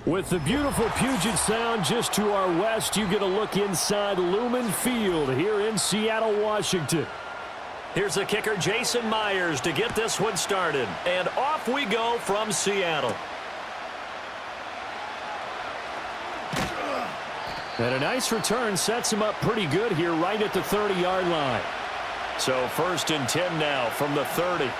With the beautiful Puget Sound just to our west, you get a look inside Lumen Field here in Seattle, Washington. Here's the kicker, Jason Myers, to get this one started. And off we go from Seattle. And a nice return sets him up pretty good here right at the 30-yard line. So 1st and 10 now from the 30.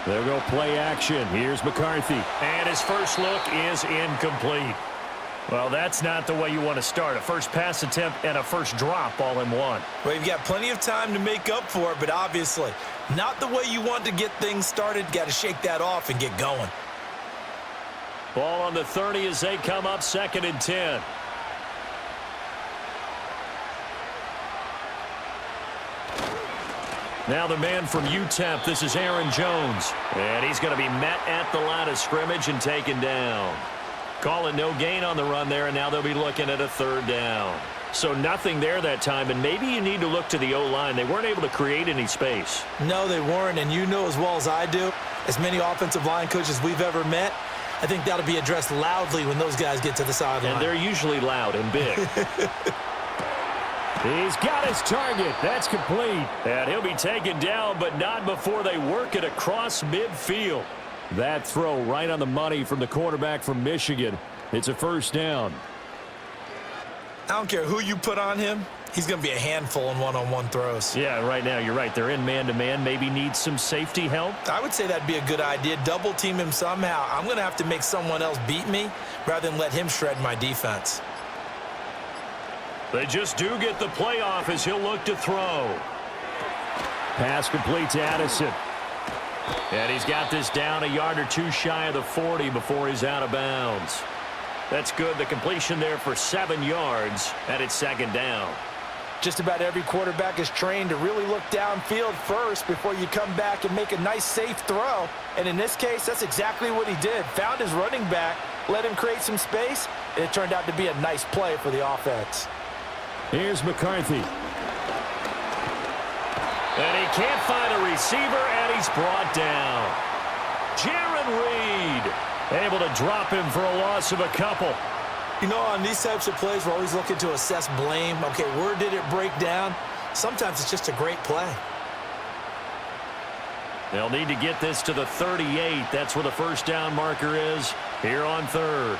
They'll go play action. Here's McCarthy. And his first look is incomplete. Well, that's not the way you want to start. A first pass attempt and a first drop all in one. Well, you've got plenty of time to make up for it, but obviously not the way you want to get things started. Got to shake that off and get going. Ball on the 30 as they come up 2nd and 10. Now the man from UTEP, this is Aaron Jones. And he's going to be met at the line of scrimmage and taken down. Call it no gain on the run there, and now they'll be looking at a 3rd down. So nothing there that time, and maybe you need to look to the O-line. They weren't able to create any space. No, they weren't, and you know as well as I do, as many offensive line coaches we've ever met, I think that'll be addressed loudly when those guys get to the sideline. And they're usually loud and big. He's got his target. That's complete. And he'll be taken down, but not before they work it across midfield. That throw right on the money from the quarterback from Michigan. It's a 1st down. I don't care who you put on him. He's going to be a handful in one-on-one throws. Yeah, right now you're right. They're in man-to-man. Maybe need some safety help. I would say that'd be a good idea. Double team him somehow. I'm going to have to make someone else beat me rather than let him shred my defense. They just do get the play off as he'll look to throw. Pass complete to Addison. And he's got this down a yard or two shy of the 40 before he's out of bounds. That's good. The completion there for 7 yards, and it's 2nd down. Just about every quarterback is trained to really look downfield first before you come back and make a nice, safe throw. And in this case, that's exactly what he did. Found his running back, let him create some space, and it turned out to be a nice play for the offense. Here's McCarthy. And he can't find a receiver, and he's brought down. Jaron Reed able to drop him for a loss of a couple. You know, on these types of plays, we're always looking to assess blame. Okay, where did it break down? Sometimes it's just a great play. They'll need to get this to the 38. That's where the 1st down marker is here on 3rd.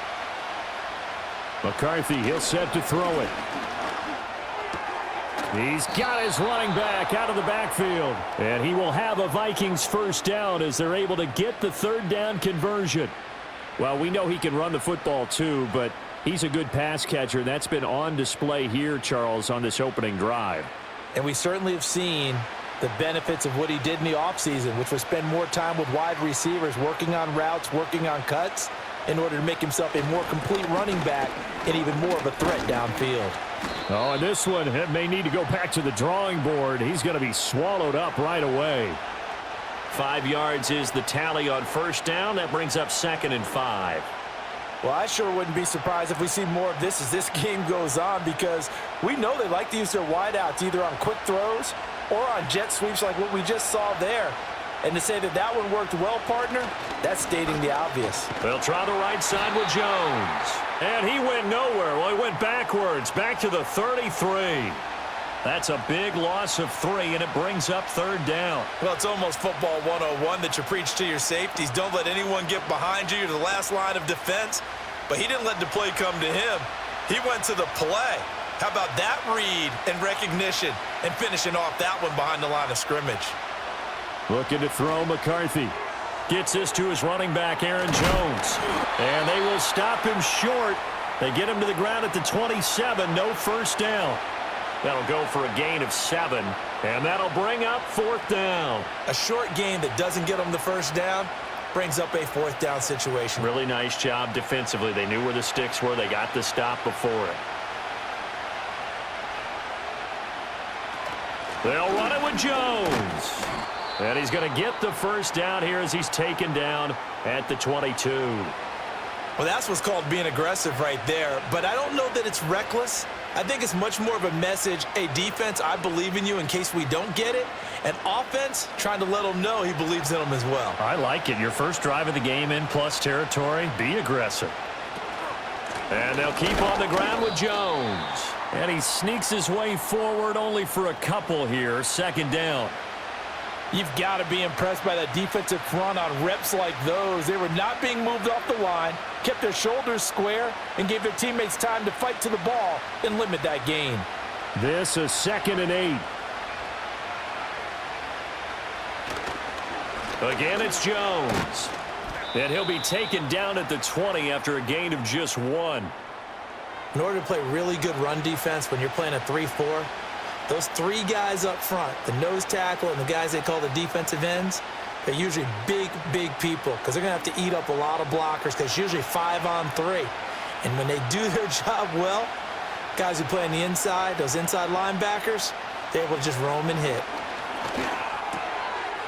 McCarthy, he'll set to throw it. He's got his running back out of the backfield. And he will have a Vikings 1st down as they're able to get the 3rd down conversion. Well, we know he can run the football too, but he's a good pass catcher. That's been on display here, Charles, on this opening drive. And we certainly have seen the benefits of what he did in the offseason, which was spend more time with wide receivers, working on routes, working on cuts, in order to make himself a more complete running back and even more of a threat downfield. Oh, and this one may need to go back to the drawing board. He's going to be swallowed up right away. 5 yards is the tally on 1st down. That brings up 2nd and 5. Well, I sure wouldn't be surprised if we see more of this as this game goes on, because we know they like to use their wideouts either on quick throws or on jet sweeps like what we just saw there. And to say that that one worked well, partner, that's stating the obvious. They'll try the right side with Jones. And he went nowhere. Well, he went backwards, back to the 33. That's a big loss of 3, and it brings up 3rd down. Well, it's almost football 101 that you preach to your safeties. Don't let anyone get behind you. You're the last line of defense. But he didn't let the play come to him. He went to the play. How about that read and recognition and finishing off that one behind the line of scrimmage? Looking to throw McCarthy. Gets this to his running back, Aaron Jones. And they will stop him short. They get him to the ground at the 27. No 1st down. That'll go for a gain of 7. And that'll bring up 4th down. A short gain that doesn't get them the 1st down brings up a 4th down situation. Really nice job defensively. They knew where the sticks were. They got the stop before it. They'll run it with Jones. And he's going to get the 1st down here as he's taken down at the 22. Well, that's what's called being aggressive right there. But I don't know that it's reckless. I think it's much more of a message, hey, defense, I believe in you in case we don't get it. And offense, trying to let him know he believes in them as well. I like it. Your first drive of the game in plus territory. Be aggressive. And they'll keep on the ground with Jones. And he sneaks his way forward only for a couple here. Second down. You've got to be impressed by that defensive front on reps like those. They were not being moved off the line, kept their shoulders square, and gave their teammates time to fight to the ball and limit that gain. This is 2nd and 8. Again, it's Jones. And he'll be taken down at the 20 after a gain of just 1. In order to play really good run defense when you're playing a 3-4, those 3 guys up front, the nose tackle and the guys they call the defensive ends, they're usually big, big people because they're going to have to eat up a lot of blockers because it's usually 5-on-3. And when they do their job well, guys who play on the inside, those inside linebackers, they're able to just roam and hit.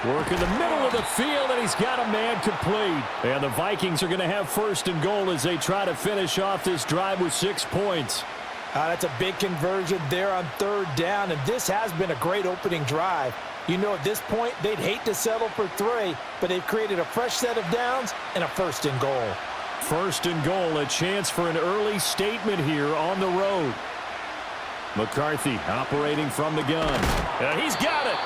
Work in the middle of the field, and he's got a man complete. And the Vikings are going to have 1st and goal as they try to finish off this drive with 6 points. That's a big conversion there on 3rd down, and this has been a great opening drive. You know, at this point, they'd hate to settle for 3, but they've created a fresh set of downs and a 1st and goal. 1st and goal, a chance for an early statement here on the road. McCarthy operating from the gun. And he's got it.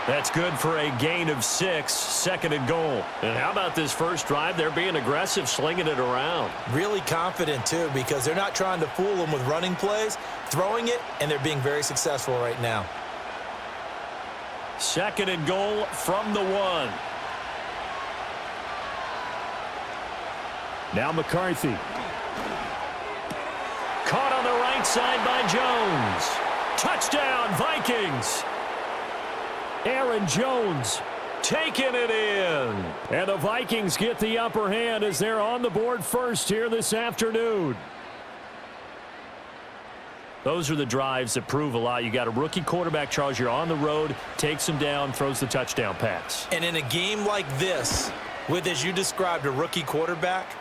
That's good for a gain of 6, 2nd and goal. And how about this first drive? They're being aggressive, slinging it around. Really confident, too, because they're not trying to fool them with running plays, throwing it, and they're being very successful right now. 2nd and goal from the 1. Now McCarthy. Caught on the right side by Jones. Touchdown, Vikings. Aaron Jones Taking it in. And the Vikings get the upper hand as they're on the board first here this afternoon. Those are the drives that prove a lot. You got a rookie quarterback, Charles. You're on the road, takes him down, throws the touchdown pass. And in a game like this, with, as you described, a rookie quarterback,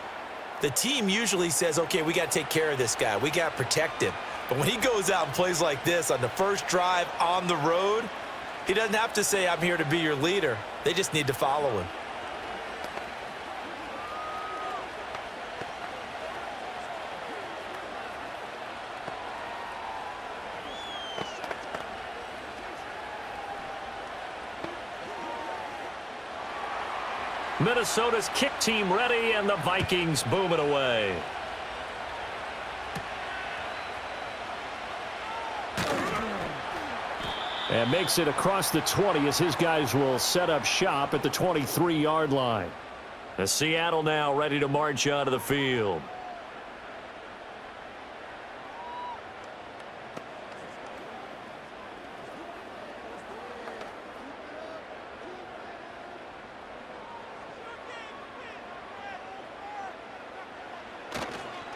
the team usually says, okay, we got to take care of this guy. We got to protect him. But when he goes out and plays like this on the first drive on the road, he doesn't have to say, I'm here to be your leader. They just need to follow him. Minnesota's kick team ready, and the Vikings boom it away. And makes it across the 20 as his guys will set up shop at the 23-yard line. The Seattle now ready to march onto the field.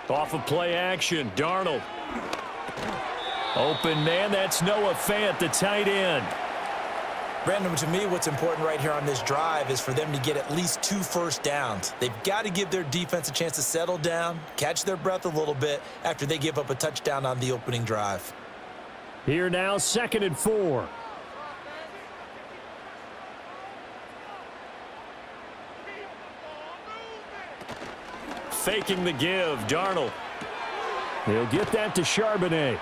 Off of play action, Darnold. Open man, that's Noah Fant, the tight end. Brandon, to me, what's important right here on this drive is for them to get at least 2 first downs. They've got to give their defense a chance to settle down, catch their breath a little bit after they give up a touchdown on the opening drive. Here now, 2nd and 4. Faking the give, Darnold. They'll get that to Charbonnet.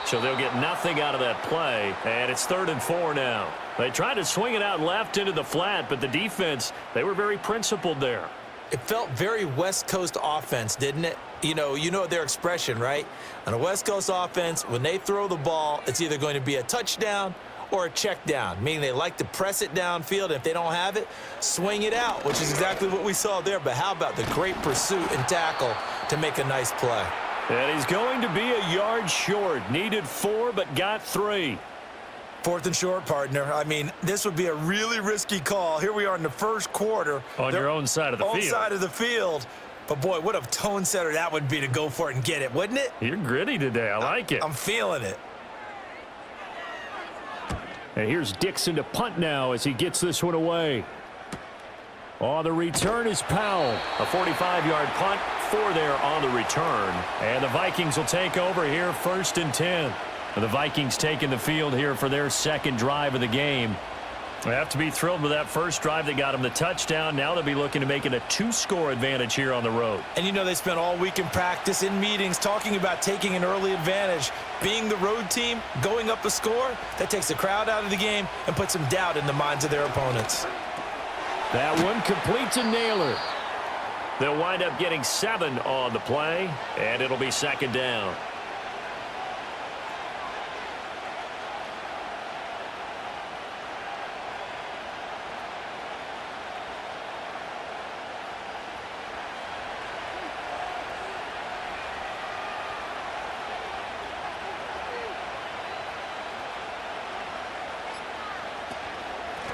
So they'll get nothing out of that play, and it's 3rd and 4 now. They tried to swing it out left into the flat, but the defense, they were very principled there. It felt very West Coast offense, didn't it? You know their expression, right? On a West Coast offense, when they throw the ball, it's either going to be a touchdown or a check down, meaning they like to press it downfield, and if they don't have it, swing it out, which is exactly what we saw there. But how about the great pursuit and tackle to make a nice play? And he's going to be a yard short. Needed 4, but got 3. 4th and short, partner. I mean, this would be a really risky call. Here we are in the first quarter. On your own side of the field. On side of the field. But, boy, what a tone setter that would be to go for it and get it, wouldn't it? You're gritty today. I like it. I'm feeling it. And here's Dixon to punt now as he gets this one away. Oh, the return is Powell. A 45-yard punt, 4 there on the return. And the Vikings will take over here 1st and 10. The Vikings taking the field here for their second drive of the game. They have to be thrilled with that first drive that got them the touchdown. Now they'll be looking to make it a 2-score advantage here on the road. And you know they spent all week in practice, in meetings, talking about taking an early advantage. Being the road team, going up a score, that takes the crowd out of the game and puts some doubt in the minds of their opponents. That one complete to Naylor. They'll wind up getting 7 on the play, and it'll be 2nd down.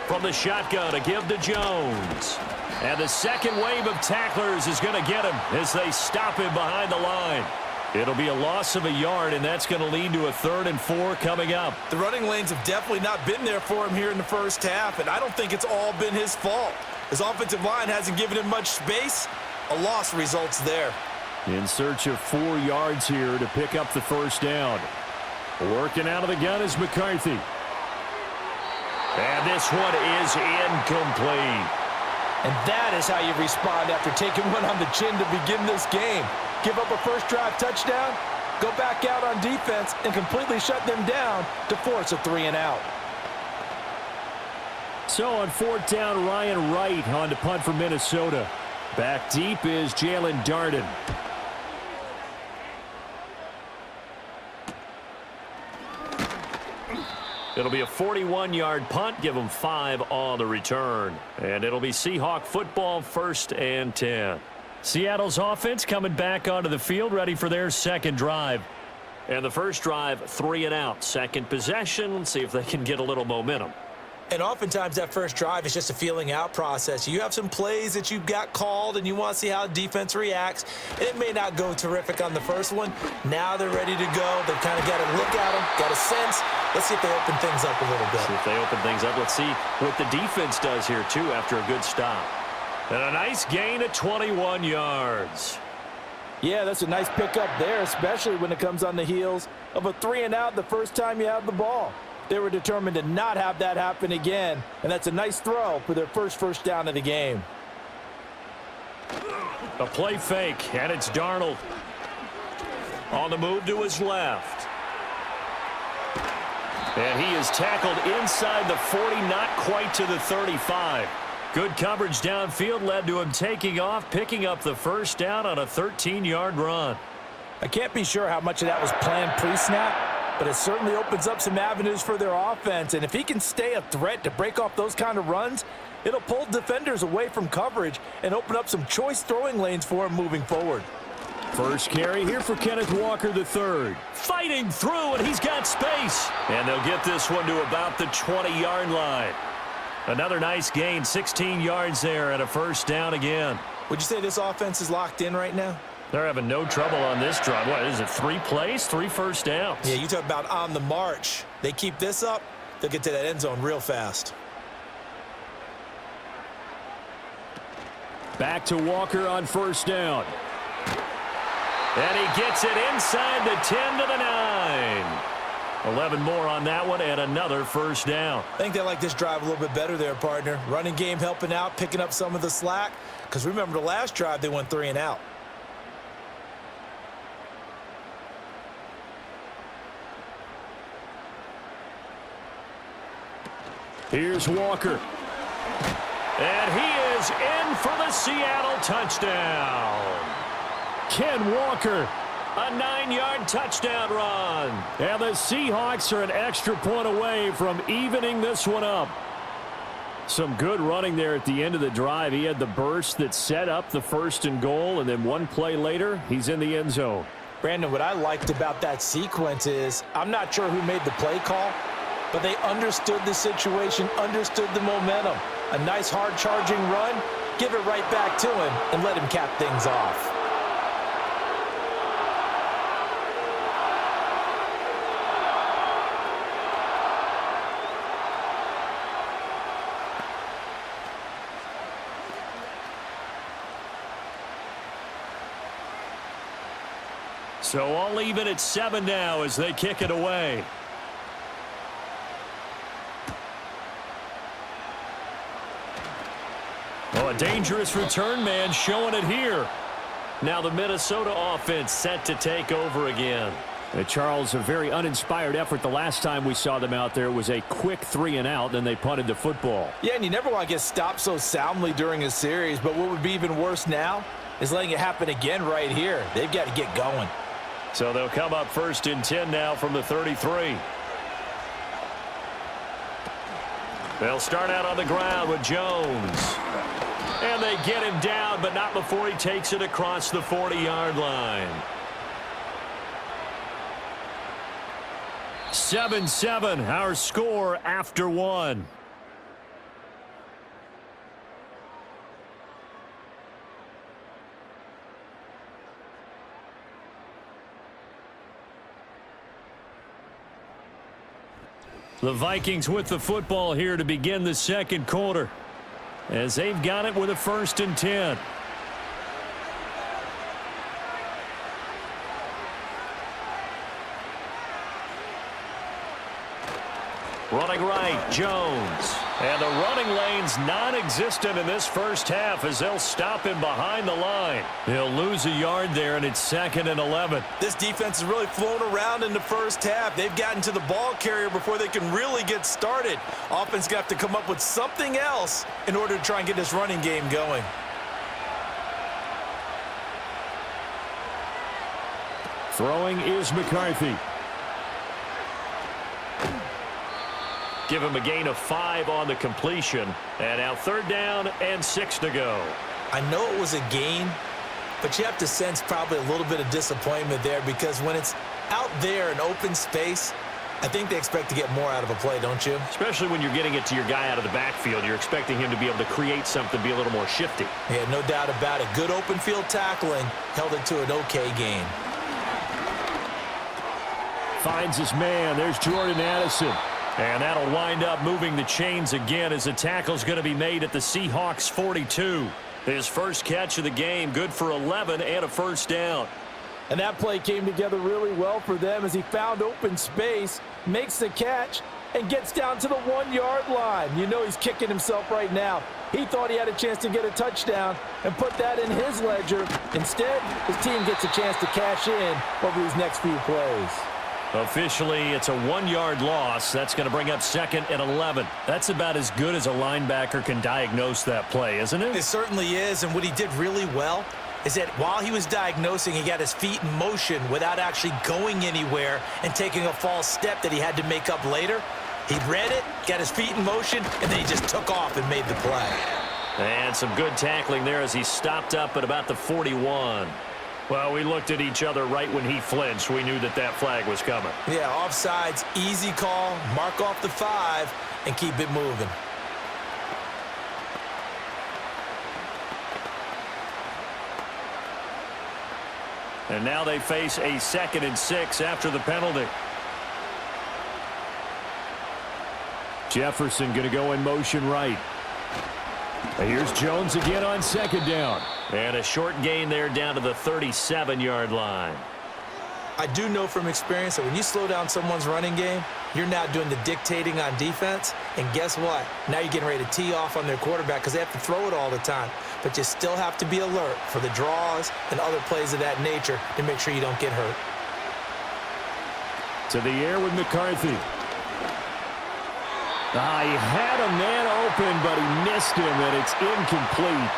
From the shotgun, a give to Jones. And the second wave of tacklers is going to get him as they stop him behind the line. It'll be a loss of a yard, and that's going to lead to a 3rd and 4 coming up. The running lanes have definitely not been there for him here in the first half, and I don't think it's all been his fault. His offensive line hasn't given him much space. A loss results there. In search of 4 yards here to pick up the first down. Working out of the gun is McCarthy. And this one is incomplete. And that is how you respond after taking one on the chin to begin this game. Give up a first drive touchdown, go back out on defense, and completely shut them down to force a 3-and-out. So on 4th down, Ryan Wright on to punt for Minnesota. Back deep is Jalen Darden. It'll be a 41-yard punt. Give them 5 on the return. And it'll be Seahawk football, 1st and 10. Seattle's offense coming back onto the field, ready for their second drive. And the first drive, 3 and out. Second possession. Let's see if they can get a little momentum. And oftentimes that first drive is just a feeling out process. You have some plays that you've got called and you want to see how the defense reacts. And it may not go terrific on the first one. Now they're ready to go. They've kind of got to look at them, got a sense. Let's see if they open things up a little bit. See if they open things up. Let's see what the defense does here, too, after a good stop. And a nice gain of 21 yards. Yeah, that's a nice pickup there, especially when it comes on the heels of a 3-and-out the first time you have the ball. They were determined to not have that happen again, and that's a nice throw for their first down of the game. A play fake, and it's Darnold. On the move to his left. And he is tackled inside the 40, not quite to the 35. Good coverage downfield led to him taking off, picking up the first down on a 13-yard run. I can't be sure how much of that was planned pre-snap, but it certainly opens up some avenues for their offense. And if he can stay a threat to break off those kind of runs, it'll pull defenders away from coverage and open up some choice throwing lanes for him moving forward. First carry here for Kenneth Walker III. Fighting through, and he's got space. And they'll get this one to about the 20-yard line. Another nice gain, 16 yards there, and a first down again. Would you say this offense is locked in right now? They're having no trouble on this drive. What is it, 3 plays, 3 first downs? Yeah, you talk about on the march. They keep this up, they'll get to that end zone real fast. Back to Walker on first down. And he gets it inside the 10 to the 9. 11 more on that one, and another first down. I think they like this drive a little bit better there, partner. Running game helping out, picking up some of the slack. Because remember the last drive, they went 3 and out. Here's Walker. And he is in for the Seattle touchdown. Ken Walker. A 9-yard touchdown run. And the Seahawks are an extra point away from evening this one up. Some good running there at the end of the drive. He had the burst that set up the 1st and goal, and then one play later, he's in the end zone. Brandon, what I liked about that sequence is I'm not sure who made the play call, but they understood the situation, understood the momentum. A nice hard charging run, give it right back to him, and let him cap things off. So all even at 7 now as they kick it away. Oh, a dangerous return man showing it here. Now the Minnesota offense set to take over again. Charles, a very uninspired effort the last time we saw them out there. It was a quick 3 and out, then they punted the football. Yeah, and you never want to get stopped so soundly during a series, but what would be even worse now is letting it happen again right here. They've got to get going. So they'll come up 1st and 10 now from the 33. They'll start out on the ground with Jones. And they get him down, but not before he takes it across the 40-yard line. 7-7, our score after 1. The Vikings with the football here to begin the second quarter, as they've got it with a 1st and 10. Running right, Jones. And the running lane's non-existent in this first half as they'll stop him behind the line. He'll lose a yard there, and it's 2nd and 11. This defense has really flown around in the first half. They've gotten to the ball carrier before they can really get started. Offense got to come up with something else in order to try and get this running game going. Throwing is McCarthy. Give him a gain of 5 on the completion. And now 3rd down and 6 to go. I know it was a gain, but you have to sense probably a little bit of disappointment there because when it's out there in open space, I think they expect to get more out of a play, don't you? Especially when you're getting it to your guy out of the backfield. You're expecting him to be able to create something, be a little more shifty. Yeah, no doubt about it. Good open field tackling held it to an okay gain. Finds his man. There's Jordan Addison. And that'll wind up moving the chains again as the tackle's going to be made at the Seahawks 42. His first catch of the game, good for 11 and a 1st down. And that play came together really well for them as he found open space, makes the catch, and gets down to the 1-yard line. You know he's kicking himself right now. He thought he had a chance to get a touchdown and put that in his ledger. Instead, his team gets a chance to cash in over these next few plays. Officially, it's a 1-yard loss. That's going to bring up 2nd and 11. That's about as good as a linebacker can diagnose that play, isn't it? It certainly is, and what he did really well is that while he was diagnosing, he got his feet in motion without actually going anywhere and taking a false step that he had to make up later. He read it, got his feet in motion, and then he just took off and made the play. And some good tackling there as he stopped up at about the 41. Well, we looked at each other right when he flinched. We knew that that flag was coming. Yeah, offsides, easy call, mark off the 5, and keep it moving. And now they face a 2nd and 6 after the penalty. Jefferson going to go in motion right. Here's Jones again on 2nd down. And a short gain there down to the 37-yard line. I do know from experience that when you slow down someone's running game, you're now doing the dictating on defense. And guess what? Now you're getting ready to tee off on their quarterback because they have to throw it all the time. But you still have to be alert for the draws and other plays of that nature to make sure you don't get hurt. To the air with McCarthy. He had a man open, but he missed him, and it's incomplete.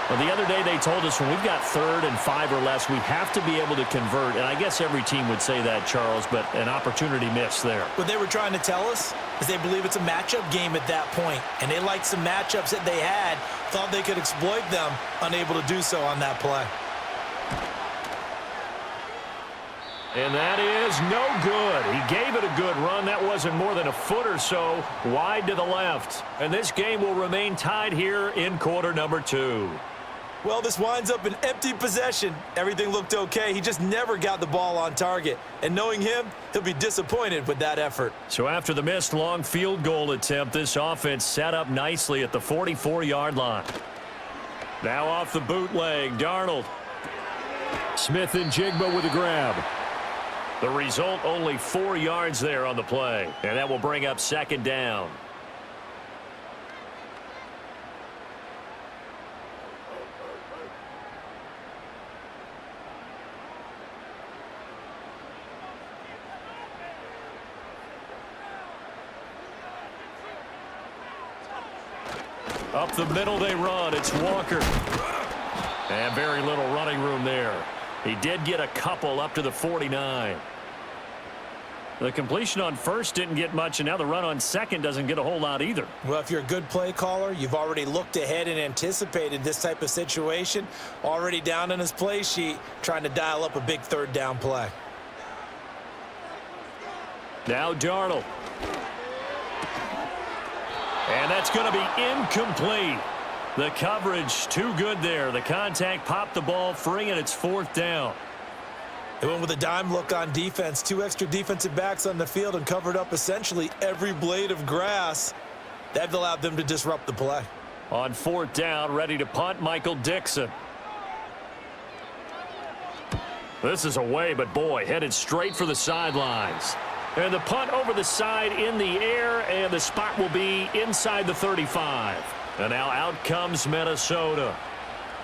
Well, the other day they told us when we've got 3rd and 5 or less, we have to be able to convert. And I guess every team would say that, Charles, but an opportunity missed there. What they were trying to tell us is they believe it's a matchup game at that point, and they liked some matchups that they had, thought they could exploit them, unable to do so on that play. And that is no good. He gave it a good run. That wasn't more than a foot or so wide to the left. And this game will remain tied here in quarter number 2. Well, this winds up an empty possession. Everything looked okay. He just never got the ball on target. And knowing him, he'll be disappointed with that effort. So after the missed long field goal attempt, this offense set up nicely at the 44-yard line. Now off the bootleg, Darnold. Smith and Jigba with a grab. The result, only 4 yards there on the play. And that will bring up second down. Up the middle they run. It's Walker. And very little running room there. He did get a couple up to the 49. The completion on first didn't get much, and now the run on second doesn't get a whole lot either. Well, if you're a good play caller, you've already looked ahead and anticipated this type of situation. Already down in his play sheet, trying to dial up a big third down play. Now Darnold. And that's going to be incomplete. The coverage too good there. The contact popped the ball free, and it's fourth down. They went with a dime look on defense. 2 extra defensive backs on the field and covered up essentially every blade of grass. That allowed them to disrupt the play. On fourth down, ready to punt, Michael Dixon. This is away, but boy, headed straight for the sidelines. And the punt over the side in the air, and the spot will be inside the 35. And now out comes Minnesota.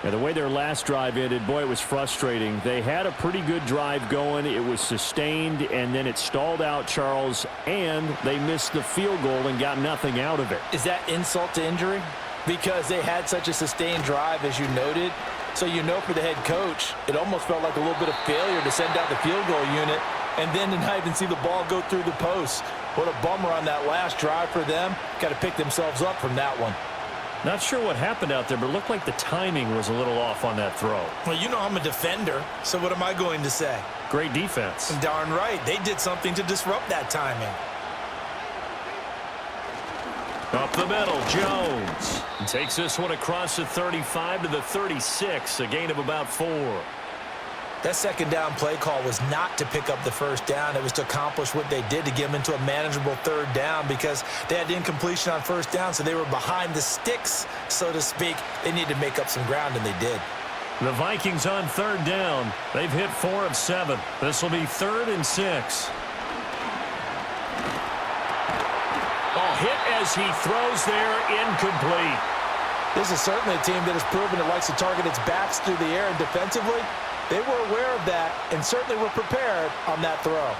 And the way their last drive ended, boy, it was frustrating. They had a pretty good drive going. It was sustained, and then it stalled out, Charles, and they missed the field goal and got nothing out of it. Is that insult to injury? Because they had such a sustained drive, as you noted. So you know for the head coach, it almost felt like a little bit of failure to send out the field goal unit and then to not even see the ball go through the post. What a bummer on that last drive for them. Got to pick themselves up from that one. Not sure what happened out there, but it looked like the timing was a little off on that throw. Well, you know I'm a defender, so what am I going to say? Great defense. Darn right. They did something to disrupt that timing. Up the middle, Jones. Takes this one across the 35 to the 36, a gain of about 4. That second down play call was not to pick up the first down. It was to accomplish what they did to get them into a manageable third down because they had incompletion on first down, so they were behind the sticks, so to speak. They needed to make up some ground, and they did. The Vikings on third down. They've hit 4 of 7. This will be 3rd and 6. Oh, hit as he throws there, incomplete. This is certainly a team that has proven it likes to target its backs through the air, and defensively, they were aware of that and certainly were prepared on that throw.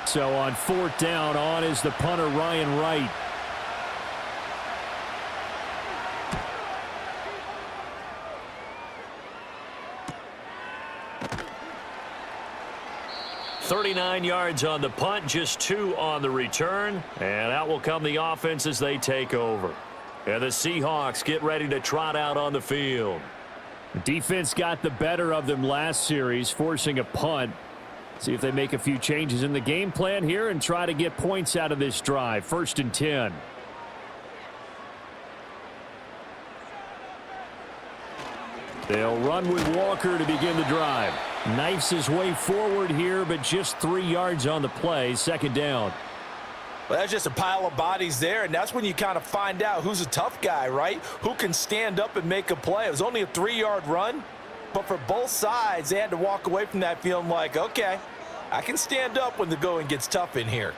So on fourth down, on is the punter, Ryan Wright. .39 yards on the punt, just 2 on the return. And out will come the offense as they take over. And the Seahawks get ready to trot out on the field. The defense got the better of them last series, forcing a punt. See if they make a few changes in the game plan here and try to get points out of this drive. 1st and 10. They'll run with Walker to begin the drive. Knifes his way forward here, but just 3 yards on the play. 2nd down. Well, that's just a pile of bodies there, and that's when you kind of find out who's a tough guy, right? Who can stand up and make a play. It was only a 3-yard run, but for both sides, they had to walk away from that feeling like, okay, I can stand up when the going gets tough in here.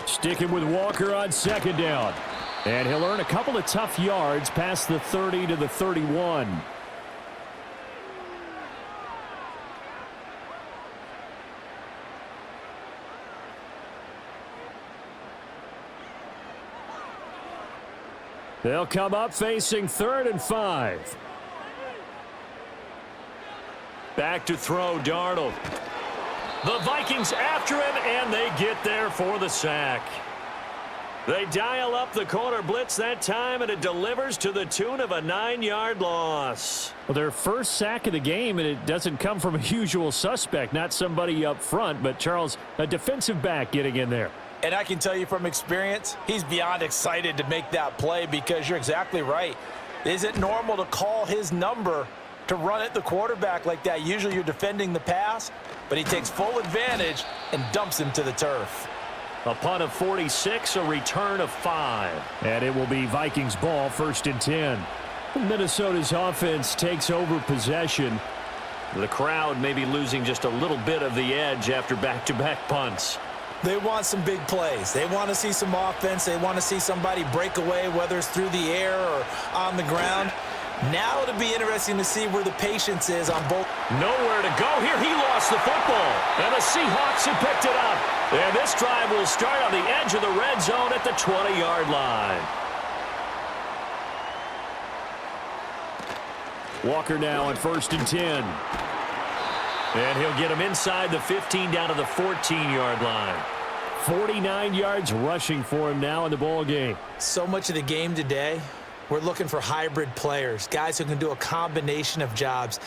Sticking with Walker on 2nd down. And he'll earn a couple of tough yards past the 30 to the 31. They'll come up facing 3rd and 5. Back to throw, Darnold. The Vikings after him, and they get there for the sack. They dial up the corner blitz that time, and it delivers to the tune of a 9-yard loss. Well, their first sack of the game, and it doesn't come from a usual suspect, not somebody up front, but Charles, a defensive back getting in there. And I can tell you from experience, he's beyond excited to make that play because you're exactly right. Is it normal to call his number to run at the quarterback like that? Usually you're defending the pass, but he takes full advantage and dumps him to the turf. A punt of 46, a return of 5. And it will be Vikings ball, 1st and 10. Minnesota's offense takes over possession. The crowd may be losing just a little bit of the edge after back-to-back punts. They want some big plays. They want to see some offense. They want to see somebody break away, whether it's through the air or on the ground. Now it'll be interesting to see where the patience is on both. Nowhere to go here. He lost the football. And the Seahawks have picked it up. And this drive will start on the edge of the red zone at the 20-yard line. Walker now on 1st and 10. And he'll get him inside the 15 down to the 14-yard line. 49 yards rushing for him now in the ball game. So much of the game today, we're looking for hybrid players, guys who can do a combination of jobs.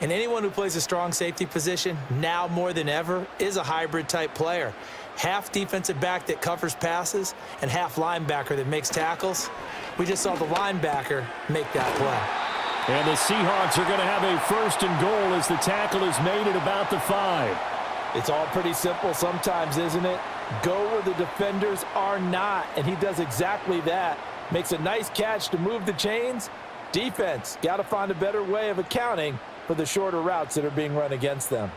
And anyone who plays a strong safety position, now more than ever, is a hybrid type player. Half defensive back that covers passes and half linebacker that makes tackles. We just saw the linebacker make that play. And the Seahawks are going to have a 1st and goal as the tackle is made at about the 5. It's all pretty simple sometimes, isn't it? Go where the defenders are not, and he does exactly that. Makes a nice catch to move the chains. Defense, got to find a better way of accounting for the shorter routes that are being run against them.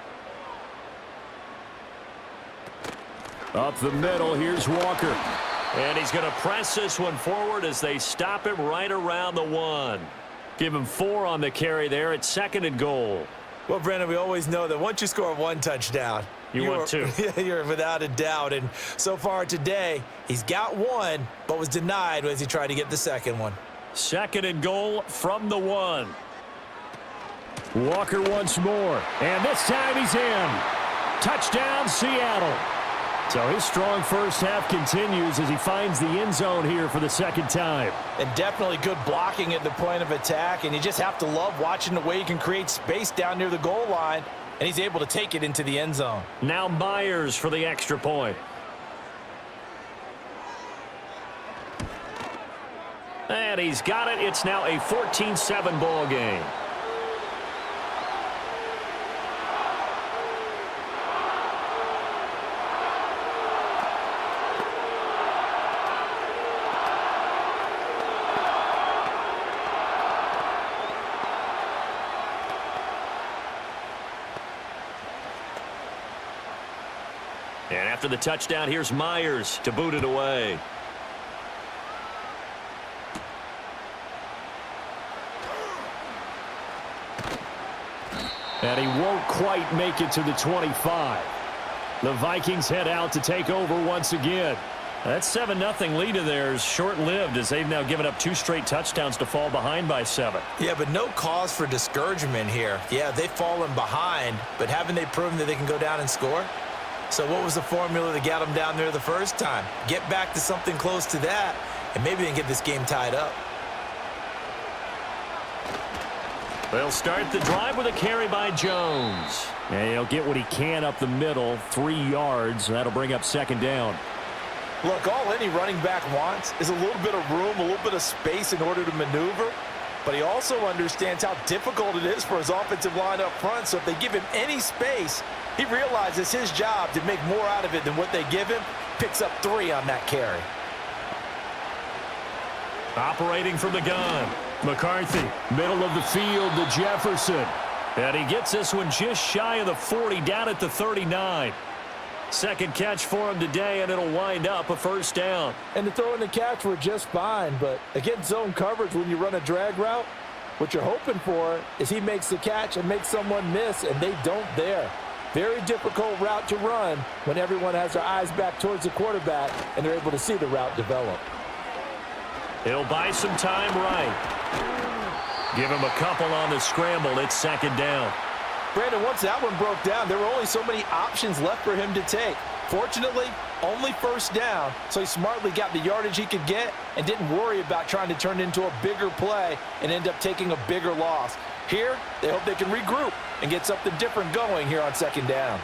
Up the middle, here's Walker. And he's going to press this one forward as they stop him right around the 1. Give him 4 on the carry there. It's 2nd and goal. Well, Brandon, we always know that once you score 1 touchdown, you want 2. You're without a doubt. And so far today, he's got 1, but was denied as he tried to get the 2nd one. 2nd and goal from the 1. Walker once more. And this time he's in. Touchdown, Seattle. So his strong first half continues as he finds the end zone here for the 2nd time. And definitely good blocking at the point of attack, and you just have to love watching the way he can create space down near the goal line, and he's able to take it into the end zone. Now Myers for the extra point. And he's got it. It's now a 14-7 ball game. And after the touchdown, here's Myers to boot it away. And he won't quite make it to the 25. The Vikings head out to take over once again. That 7-0 lead of theirs short-lived as they've now given up 2 straight touchdowns to fall behind by 7. Yeah, but no cause for discouragement here. Yeah, they've fallen behind, but haven't they proven that they can go down and score? So what was the formula that got them down there the first time? Get back to something close to that, and maybe they can get this game tied up. They'll start the drive with a carry by Jones. And he'll get what he can up the middle, 3 yards. That'll bring up 2nd down. Look, all any running back wants is a little bit of room, a little bit of space in order to maneuver. But he also understands how difficult it is for his offensive line up front. So if they give him any space, he realizes his job to make more out of it than what they give him. Picks up 3 on that carry. Operating from the gun. McCarthy, middle of the field to Jefferson. And he gets this one just shy of the 40, down at the 39. 2nd catch for him today, and it'll wind up a 1st down. And the throw and the catch were just fine, but against zone coverage when you run a drag route, what you're hoping for is he makes the catch and makes someone miss, and they don't there. Very difficult route to run when everyone has their eyes back towards the quarterback and they're able to see the route develop. He'll buy some time right. Give him a couple on the scramble. It's 2nd down. Brandon, once that one broke down, there were only so many options left for him to take. Fortunately, only 1st down, so he smartly got the yardage he could get and didn't worry about trying to turn it into a bigger play and end up taking a bigger loss. Here, they hope they can regroup and get something different going here on 2nd down.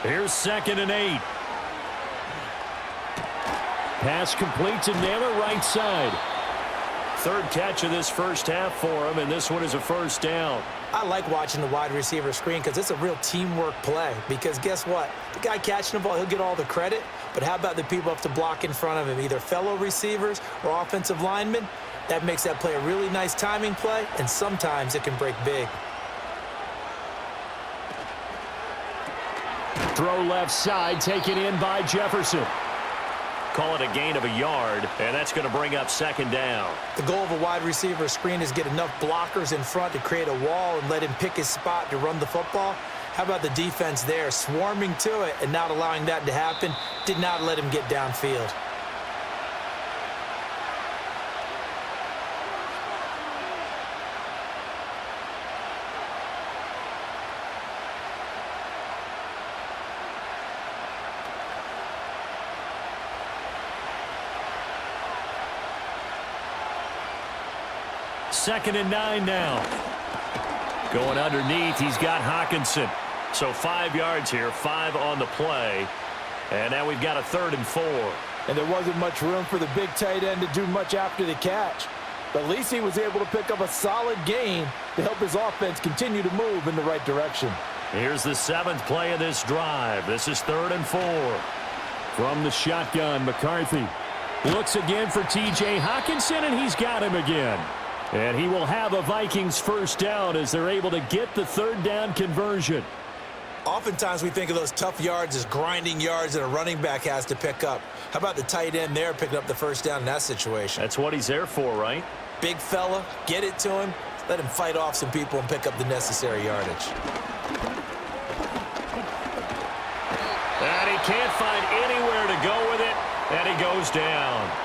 Here's 2nd and 8. Pass complete to Naylor, right side. 3rd catch of this first half for him, and this one is a 1st down. I like watching the wide receiver screen because it's a real teamwork play. Because guess what? The guy catching the ball, he'll get all the credit. But how about the people up to block in front of him, either fellow receivers or offensive linemen? That makes that play a really nice timing play, and sometimes it can break big. Throw left side, taken in by Jefferson. Call it a gain of a yard, and that's going to bring up second down. The goal of a wide receiver screen is get enough blockers in front to create a wall and let him pick his spot to run the football. How about the defense there, swarming to it and not allowing that to happen? Did not let him get downfield. Second and 9 now. Going underneath, he's got Hockenson. So 5 yards here, 5 on the play. And now we've got a 3rd and 4. And there wasn't much room for the big tight end to do much after the catch. But at least he was able to pick up a solid gain to help his offense continue to move in the right direction. Here's the 7th play of this drive. This is 3rd and 4. From the shotgun, McCarthy looks again for T.J. Hockenson, and he's got him again. And he will have a Vikings first down as they're able to get the 3rd down conversion. Oftentimes we think of those tough yards as grinding yards that a running back has to pick up. How about the tight end there picking up the first down in that situation? That's what he's there for, right? Big fella, get it to him, let him fight off some people and pick up the necessary yardage. And he can't find anywhere to go with it, and he goes down.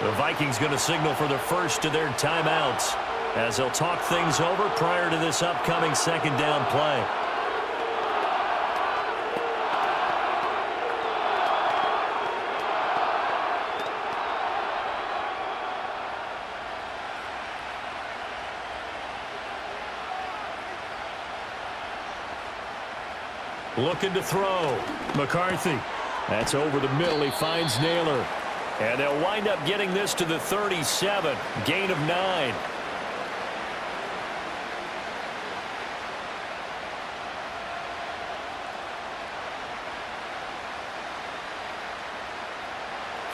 The Vikings going to signal for the first of their timeouts as they'll talk things over prior to this upcoming 2nd down play. Looking to throw. McCarthy. That's over the middle. He finds Naylor. And they'll wind up getting this to the 37. Gain of 9.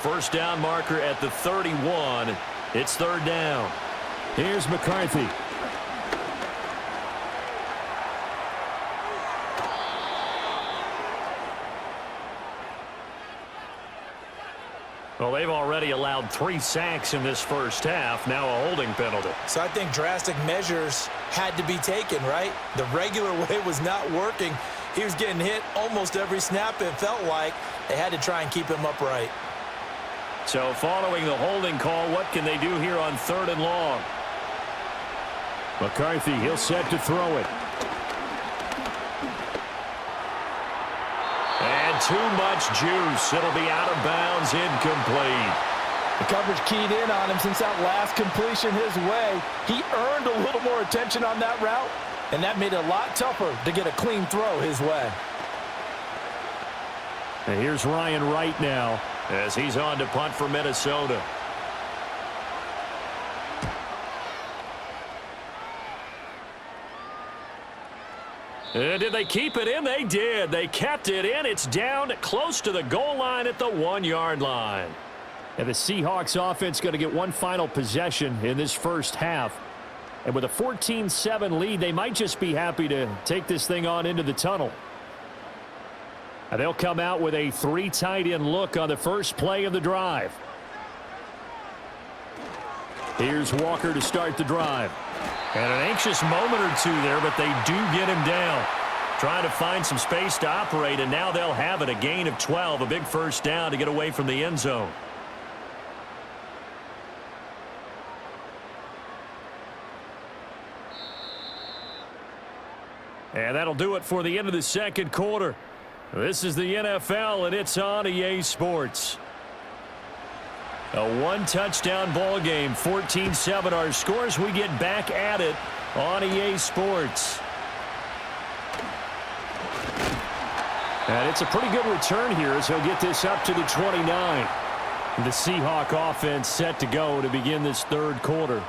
First down marker at the 31. It's 3rd down. Here's McCarthy. Well, they've already allowed 3 sacks in this first half. Now a holding penalty. So I think drastic measures had to be taken, right? The regular way was not working. He was getting hit almost every snap, it felt like. They had to try and keep him upright. So following the holding call, what can they do here on 3rd and long? McCarthy, he'll set to throw it. And too much juice. It'll be out of bounds, incomplete. The coverage keyed in on him since that last completion his way. He earned a little more attention on that route, and that made it a lot tougher to get a clean throw his way. And here's Ryan Wright now as he's on to punt for Minnesota. Did they keep it in? They did. They kept it in. It's down close to the goal line at the 1-yard line. And the Seahawks offense going to get one final possession in this first half. And with a 14-7 lead, they might just be happy to take this thing on into the tunnel. And they'll come out with a 3 tight end look on the first play of the drive. Here's Walker to start the drive. And an anxious moment or two there, but they do get him down. Trying to find some space to operate, and now they'll have it. A gain of 12, a big first down to get away from the end zone. And that'll do it for the end of the second quarter. This is the NFL, and it's on EA Sports. A one-touchdown ball game, 14-7 our scores. We get back at it on EA Sports. And it's a pretty good return here as he'll get this up to the 29. The Seahawk offense set to go to begin this third quarter.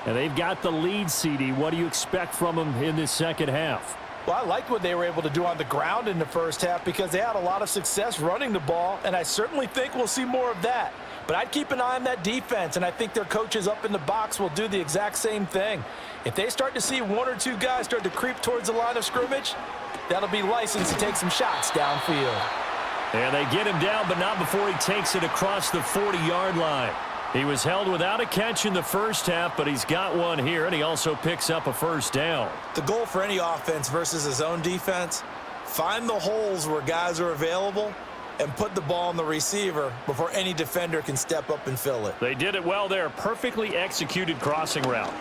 And they've got the lead, CD. What do you expect from them in this second half? Well, I like what they were able to do on the ground in the first half because they had a lot of success running the ball, and I certainly think we'll see more of that. But I'd keep an eye on that defense, and I think their coaches up in the box will do the exact same thing. If they start to see one or two guys start to creep towards the line of scrimmage, that'll be licensed to take some shots downfield. And they get him down, but not before he takes it across the 40-yard line. He was held without a catch in the first half, but he's got one here, and he also picks up a first down. The goal for any offense versus his own defense, find the holes where guys are available and put the ball on the receiver before any defender can step up and fill it. They did it well there. Perfectly executed crossing route.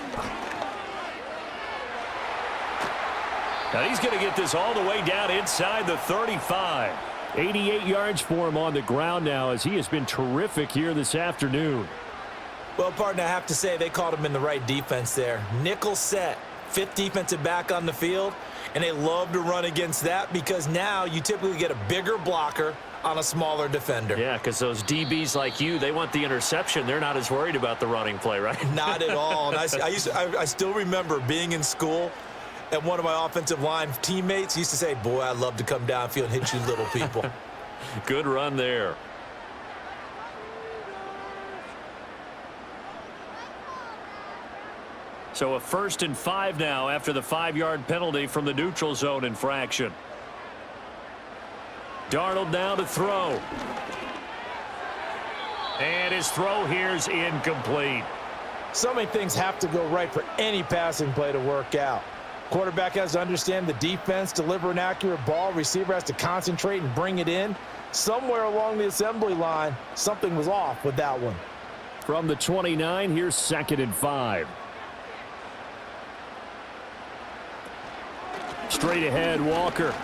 Now he's going to get this all the way down inside the 35. 88 yards for him on the ground now as he has been terrific here this afternoon. Well, partner, I have to say they called him in the right defense there. Nickel set, fifth defensive back on the field, and they love to run against that because now you typically get a bigger blocker on a smaller defender. Yeah, because those DBs like you, they want the interception. They're not as worried about the running play, right? Not at all. And I still remember being in school, and one of my offensive line teammates used to say, boy, I'd love to come downfield and hit you little people. Good run there. So a 1st and 5 now after the 5-yard penalty from the neutral zone infraction. Darnold now to throw. And his throw here is incomplete. So many things have to go right for any passing play to work out. Quarterback has to understand the defense, deliver an accurate ball. Receiver has to concentrate and bring it in. Somewhere along the assembly line, something was off with that one. From the 29, here's 2nd and 5. Straight ahead, Walker.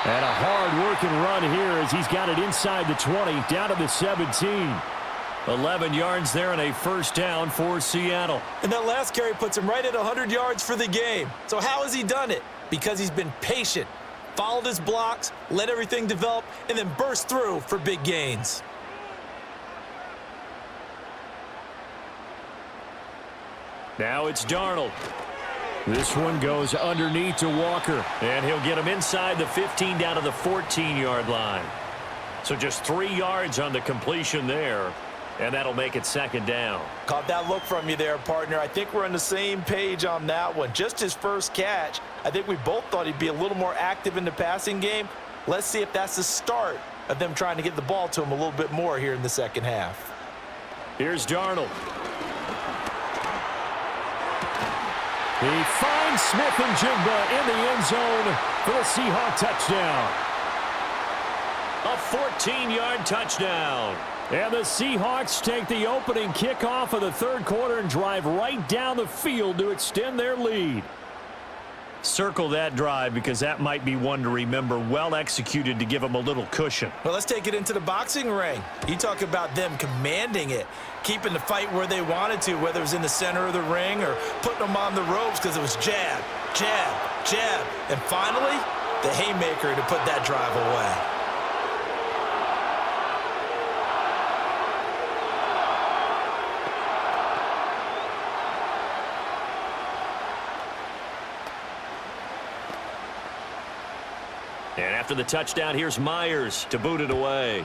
And a hard-working run here as he's got it inside the 20, down to the 17. 11 yards there and a first down for Seattle. And that last carry puts him right at 100 yards for the game. So how has he done it? Because he's been patient, followed his blocks, let everything develop, and then burst through for big gains. Now it's Darnold. This one goes underneath to Walker, and he'll get him inside the 15 down to the 14-yard line. So just 3 yards on the completion there, and that'll make it 2nd down. Caught that look from you there, partner. I think we're on the same page on that one. Just his first catch. I think we both thought he'd be a little more active in the passing game. Let's see if that's the start of them trying to get the ball to him a little bit more here in the second half. Here's Darnold. He finds Smith and Jigba in the end zone for the Seahawks touchdown. A 14-yard touchdown. And the Seahawks take the opening kickoff of the third quarter and drive right down the field to extend their lead. Circle that drive because that might be one to remember. Well executed to give them a little cushion. Well, let's take it into the boxing ring. You talk about them commanding it, keeping the fight where they wanted to, whether it was in the center of the ring or putting them on the ropes because it was jab, jab, jab. And finally, the haymaker to put that drive away. And after the touchdown, here's Myers to boot it away.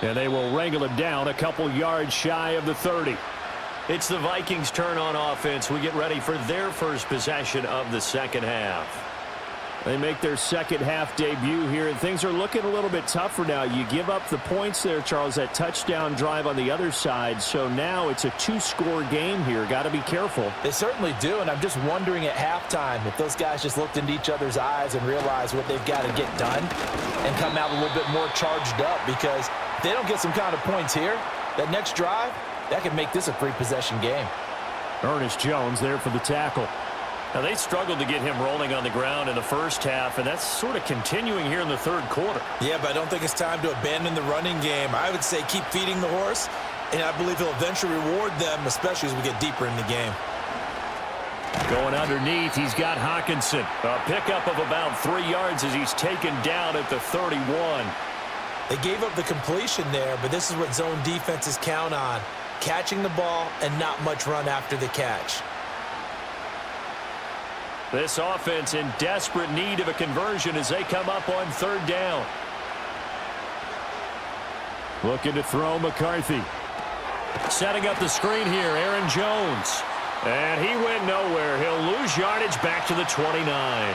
And they will wrangle it down a couple yards shy of the 30. It's the Vikings' turn on offense. We get ready for their first possession of the second half. They make their second half debut here, and things are looking a little bit tougher now. You give up the points there, Charles, that touchdown drive on the other side. So now it's a 2-score game here. Got to be careful. They certainly do, and I'm just wondering at halftime if those guys just looked into each other's eyes and realized what they've got to get done and come out a little bit more charged up, because if they don't get some kind of points here, that next drive, that could make this a 3-possession game. Ernest Jones there for the tackle. Now, they struggled to get him rolling on the ground in the first half, and that's sort of continuing here in the third quarter. Yeah, but I don't think it's time to abandon the running game. I would say keep feeding the horse, and I believe he'll eventually reward them, especially as we get deeper in the game. Going underneath, he's got Hawkinson. A pickup of about 3 yards as he's taken down at the 31. They gave up the completion there, but this is what zone defenses count on, catching the ball and not much run after the catch. This offense in desperate need of a conversion as they come up on third down. Looking to throw McCarthy. Setting up the screen here, Aaron Jones. And he went nowhere. He'll lose yardage back to the 29.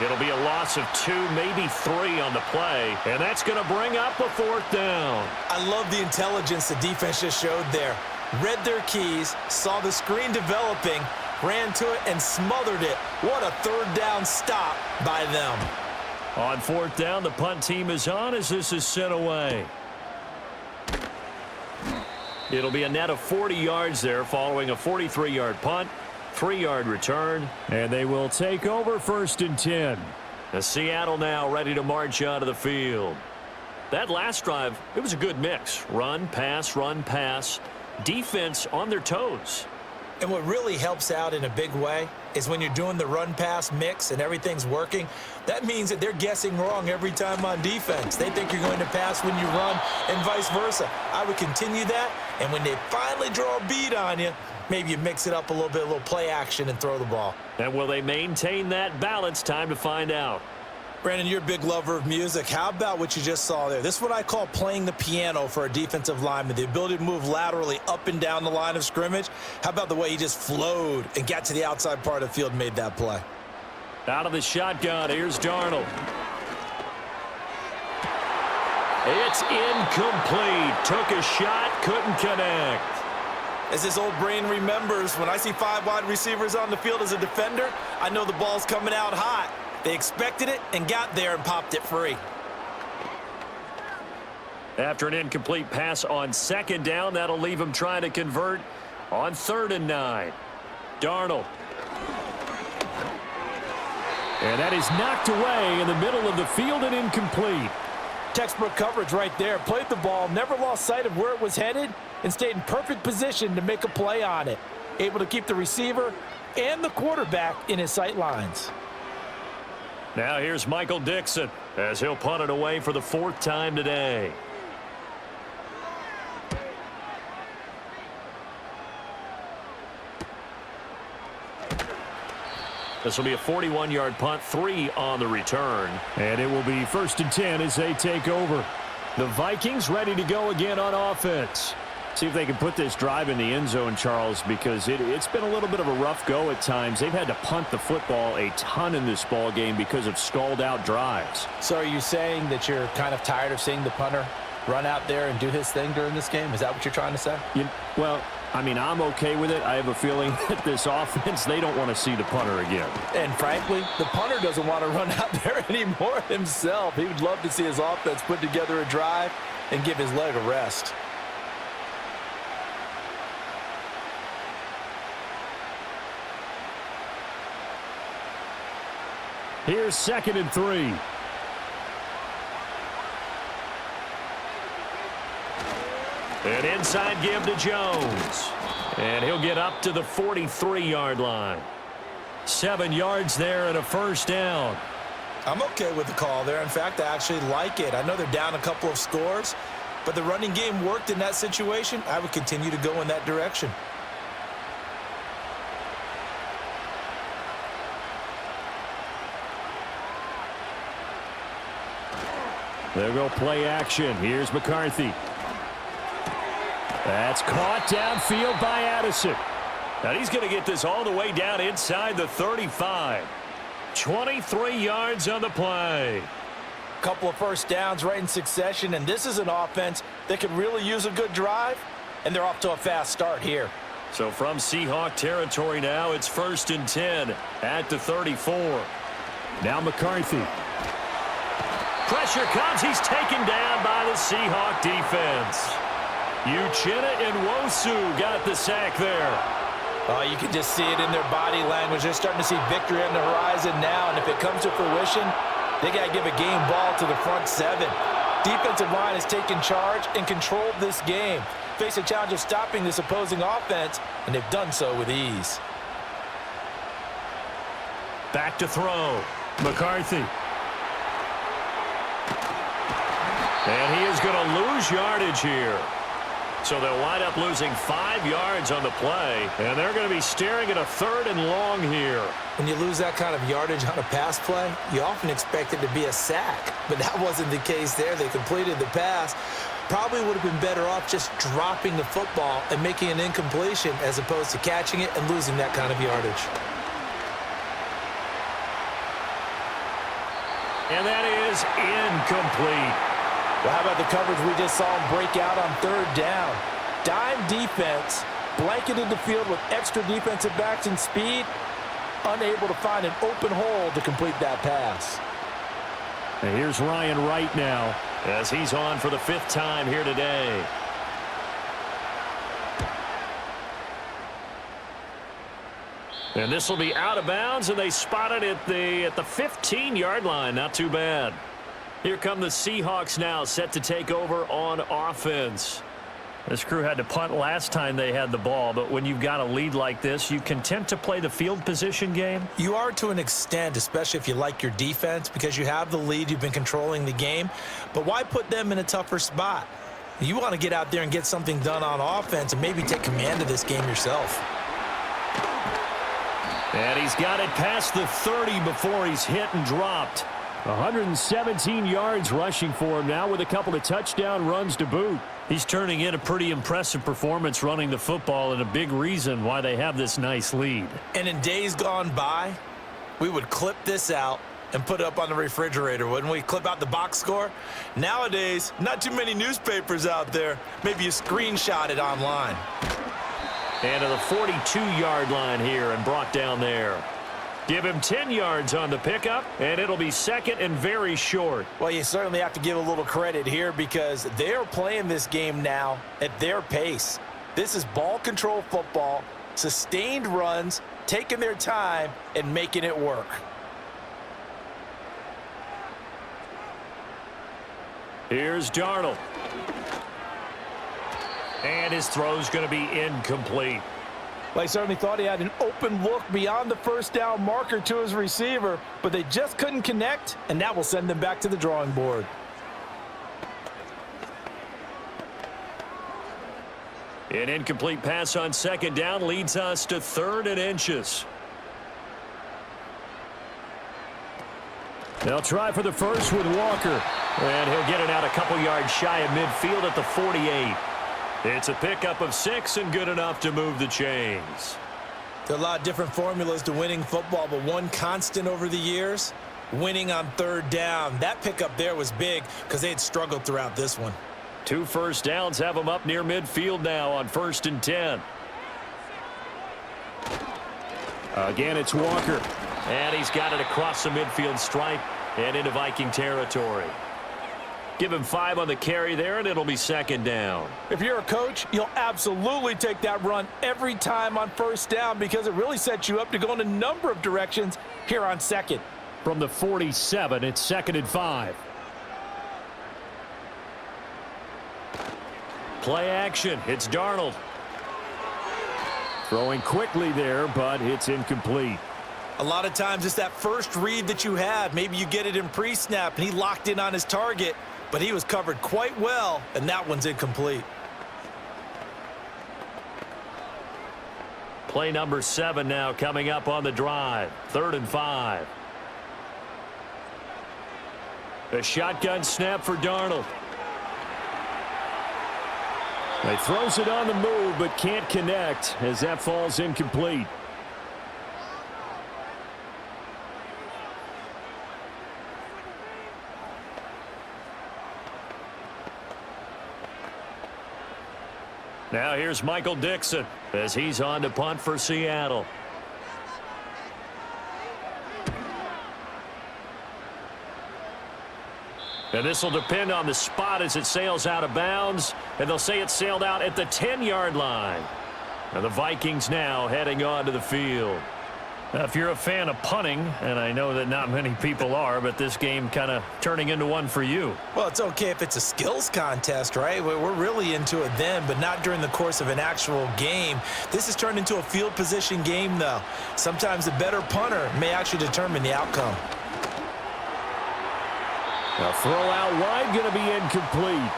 It'll be a loss of 2, maybe 3 on the play, and that's going to bring up a fourth down. I love the intelligence the defense just showed there. Read their keys, saw the screen developing, ran to it, and smothered it. What a third down stop by them. On fourth down, the punt team is on as this is sent away. It'll be a net of 40 yards there following a 43-yard punt, 3-yard return, and they will take over first and 10. Seattle now ready to march out of the field. That last drive, it was a good mix. Run, pass, defense on their toes. And what really helps out in a big way is when you're doing the run-pass mix and everything's working, that means that they're guessing wrong every time on defense. They think you're going to pass when you run and vice versa. I would continue that, and when they finally draw a beat on you, maybe you mix it up a little bit, a little play action and throw the ball. And will they maintain that balance? Time to find out. Brandon, you're a big lover of music. How about what you just saw there? This is what I call playing the piano for a defensive lineman, the ability to move laterally up and down the line of scrimmage. How about the way he just flowed and got to the outside part of the field and made that play? Out of the shotgun, here's Darnold. It's incomplete. Took a shot, couldn't connect. As this old brain remembers, when I see 5 wide receivers on the field as a defender, I know the ball's coming out hot. They expected it and got there and popped it free. After an incomplete pass on second down, that'll leave him trying to convert on 3rd and 9. Darnold. And that is knocked away in the middle of the field and incomplete. Textbook coverage right there. Played the ball, never lost sight of where it was headed, and stayed in perfect position to make a play on it. Able to keep the receiver and the quarterback in his sight lines. Now here's Michael Dixon as he'll punt it away for the 4th time today. This will be a 41-yard punt, 3 on the return. And it will be 1st and 10 as they take over. The Vikings ready to go again on offense. See if they can put this drive in the end zone, Charles, because it's been a little bit of a rough go at times. They've had to punt the football a ton in this ball game because of stalled-out drives. So are you saying that you're kind of tired of seeing the punter run out there and do his thing during this game? Is that what you're trying to say? Well, I mean, I'm okay with it. I have a feeling that this offense, they don't want to see the punter again. And frankly, the punter doesn't want to run out there anymore himself. He would love to see his offense put together a drive and give his leg a rest. Here's 2nd and 3. An inside give to Jones. And he'll get up to the 43-yard line. 7 yards there and a 1st down. I'm okay with the call there. In fact, I actually like it. I know they're down a couple of scores, but the running game worked in that situation. I would continue to go in that direction. They'll go play action. Here's McCarthy. That's caught downfield by Addison. Now he's going to get this all the way down inside the 35. 23 yards on the play. Couple of first downs right in succession, and this is an offense that could really use a good drive, and they're off to a fast start here. So from Seahawk territory now, it's 1st and 10 at the 34. Now McCarthy. Pressure comes. He's taken down by the Seahawk defense. Uchenna and Nwosu got the sack there. Oh, you can just see it in their body language. They're starting to see victory on the horizon now, and if it comes to fruition, they got to give a game ball to the front 7. Defensive line has taken charge and controlled this game. Face a challenge of stopping this opposing offense, and they've done so with ease. Back to throw. McCarthy. And he is going to lose yardage here. So they'll wind up losing 5 yards on the play, and they're going to be staring at a 3rd and long here. When you lose that kind of yardage on a pass play, you often expect it to be a sack, but that wasn't the case there. They completed the pass. Probably would have been better off just dropping the football and making an incompletion as opposed to catching it and losing that kind of yardage. And that is incomplete. Well, how about the coverage we just saw him break out on 3rd down? Dime defense, blanketed the field with extra defensive backs and speed, unable to find an open hole to complete that pass. And here's Ryan Wright now, as he's on for the 5th time here today. And this will be out of bounds, and they spot it at the 15-yard line. Not too bad. Here come the Seahawks now, set to take over on offense. This crew had to punt last time they had the ball, but when you've got a lead like this, you content to play the field position game? You are to an extent, especially if you like your defense, because you have the lead, you've been controlling the game. But why put them in a tougher spot? You want to get out there and get something done on offense and maybe take command of this game yourself. And he's got it past the 30 before he's hit and dropped. 117 yards rushing for him now with a couple of touchdown runs to boot. He's turning in a pretty impressive performance running the football, and a big reason why they have this nice lead. And in days gone by, we would clip this out and put it up on the refrigerator, wouldn't we? Clip out the box score. Nowadays, not too many newspapers out there. Maybe you screenshot it online. And to the 42-yard line here and brought down there. Give him 10 yards on the pickup, and it'll be 2nd and very short. Well, you certainly have to give a little credit here because they're playing this game now at their pace. This is ball control football, sustained runs, taking their time, and making it work. Here's Darnold. And his throw's going to be incomplete. Well, he certainly thought he had an open look beyond the 1st down marker to his receiver, but they just couldn't connect, and that will send them back to the drawing board. An incomplete pass on 2nd down leads us to 3rd and inches. They'll try for the first with Walker. And he'll get it out a couple yards shy of midfield at the 48. It's a pickup of 6 and good enough to move the chains. There are a lot of different formulas to winning football, but one constant over the years, winning on 3rd down. That pickup there was big because they had struggled throughout this one. 2 first downs have them up near midfield now on 1st and 10. Again, it's Walker. And he's got it across the midfield stripe and into Viking territory. Give him 5 on the carry there, and it'll be 2nd down. If you're a coach, you'll absolutely take that run every time on 1st down because it really sets you up to go in a number of directions here on 2nd. From the 47, it's 2nd and 5. Play action. It's Darnold. Throwing quickly there, but it's incomplete. A lot of times it's that first read that you have. Maybe you get it in pre-snap, and he locked in on his target, but he was covered quite well, and that one's incomplete. Play number 7 now coming up on the drive. 3rd and 5. A shotgun snap for Darnold. He throws it on the move, but can't connect as that falls incomplete. Now here's Michael Dixon as he's on to punt for Seattle. And this will depend on the spot as it sails out of bounds. And they'll say it sailed out at the 10-yard line. And the Vikings now heading onto the field. Now, if you're a fan of punting, and I know that not many people are, but this game kind of turning into one for you. Well, it's okay if it's a skills contest, right? We're really into it then, but not during the course of an actual game. This has turned into a field position game, though. Sometimes the better punter may actually determine the outcome. A throw out wide, going to be incomplete.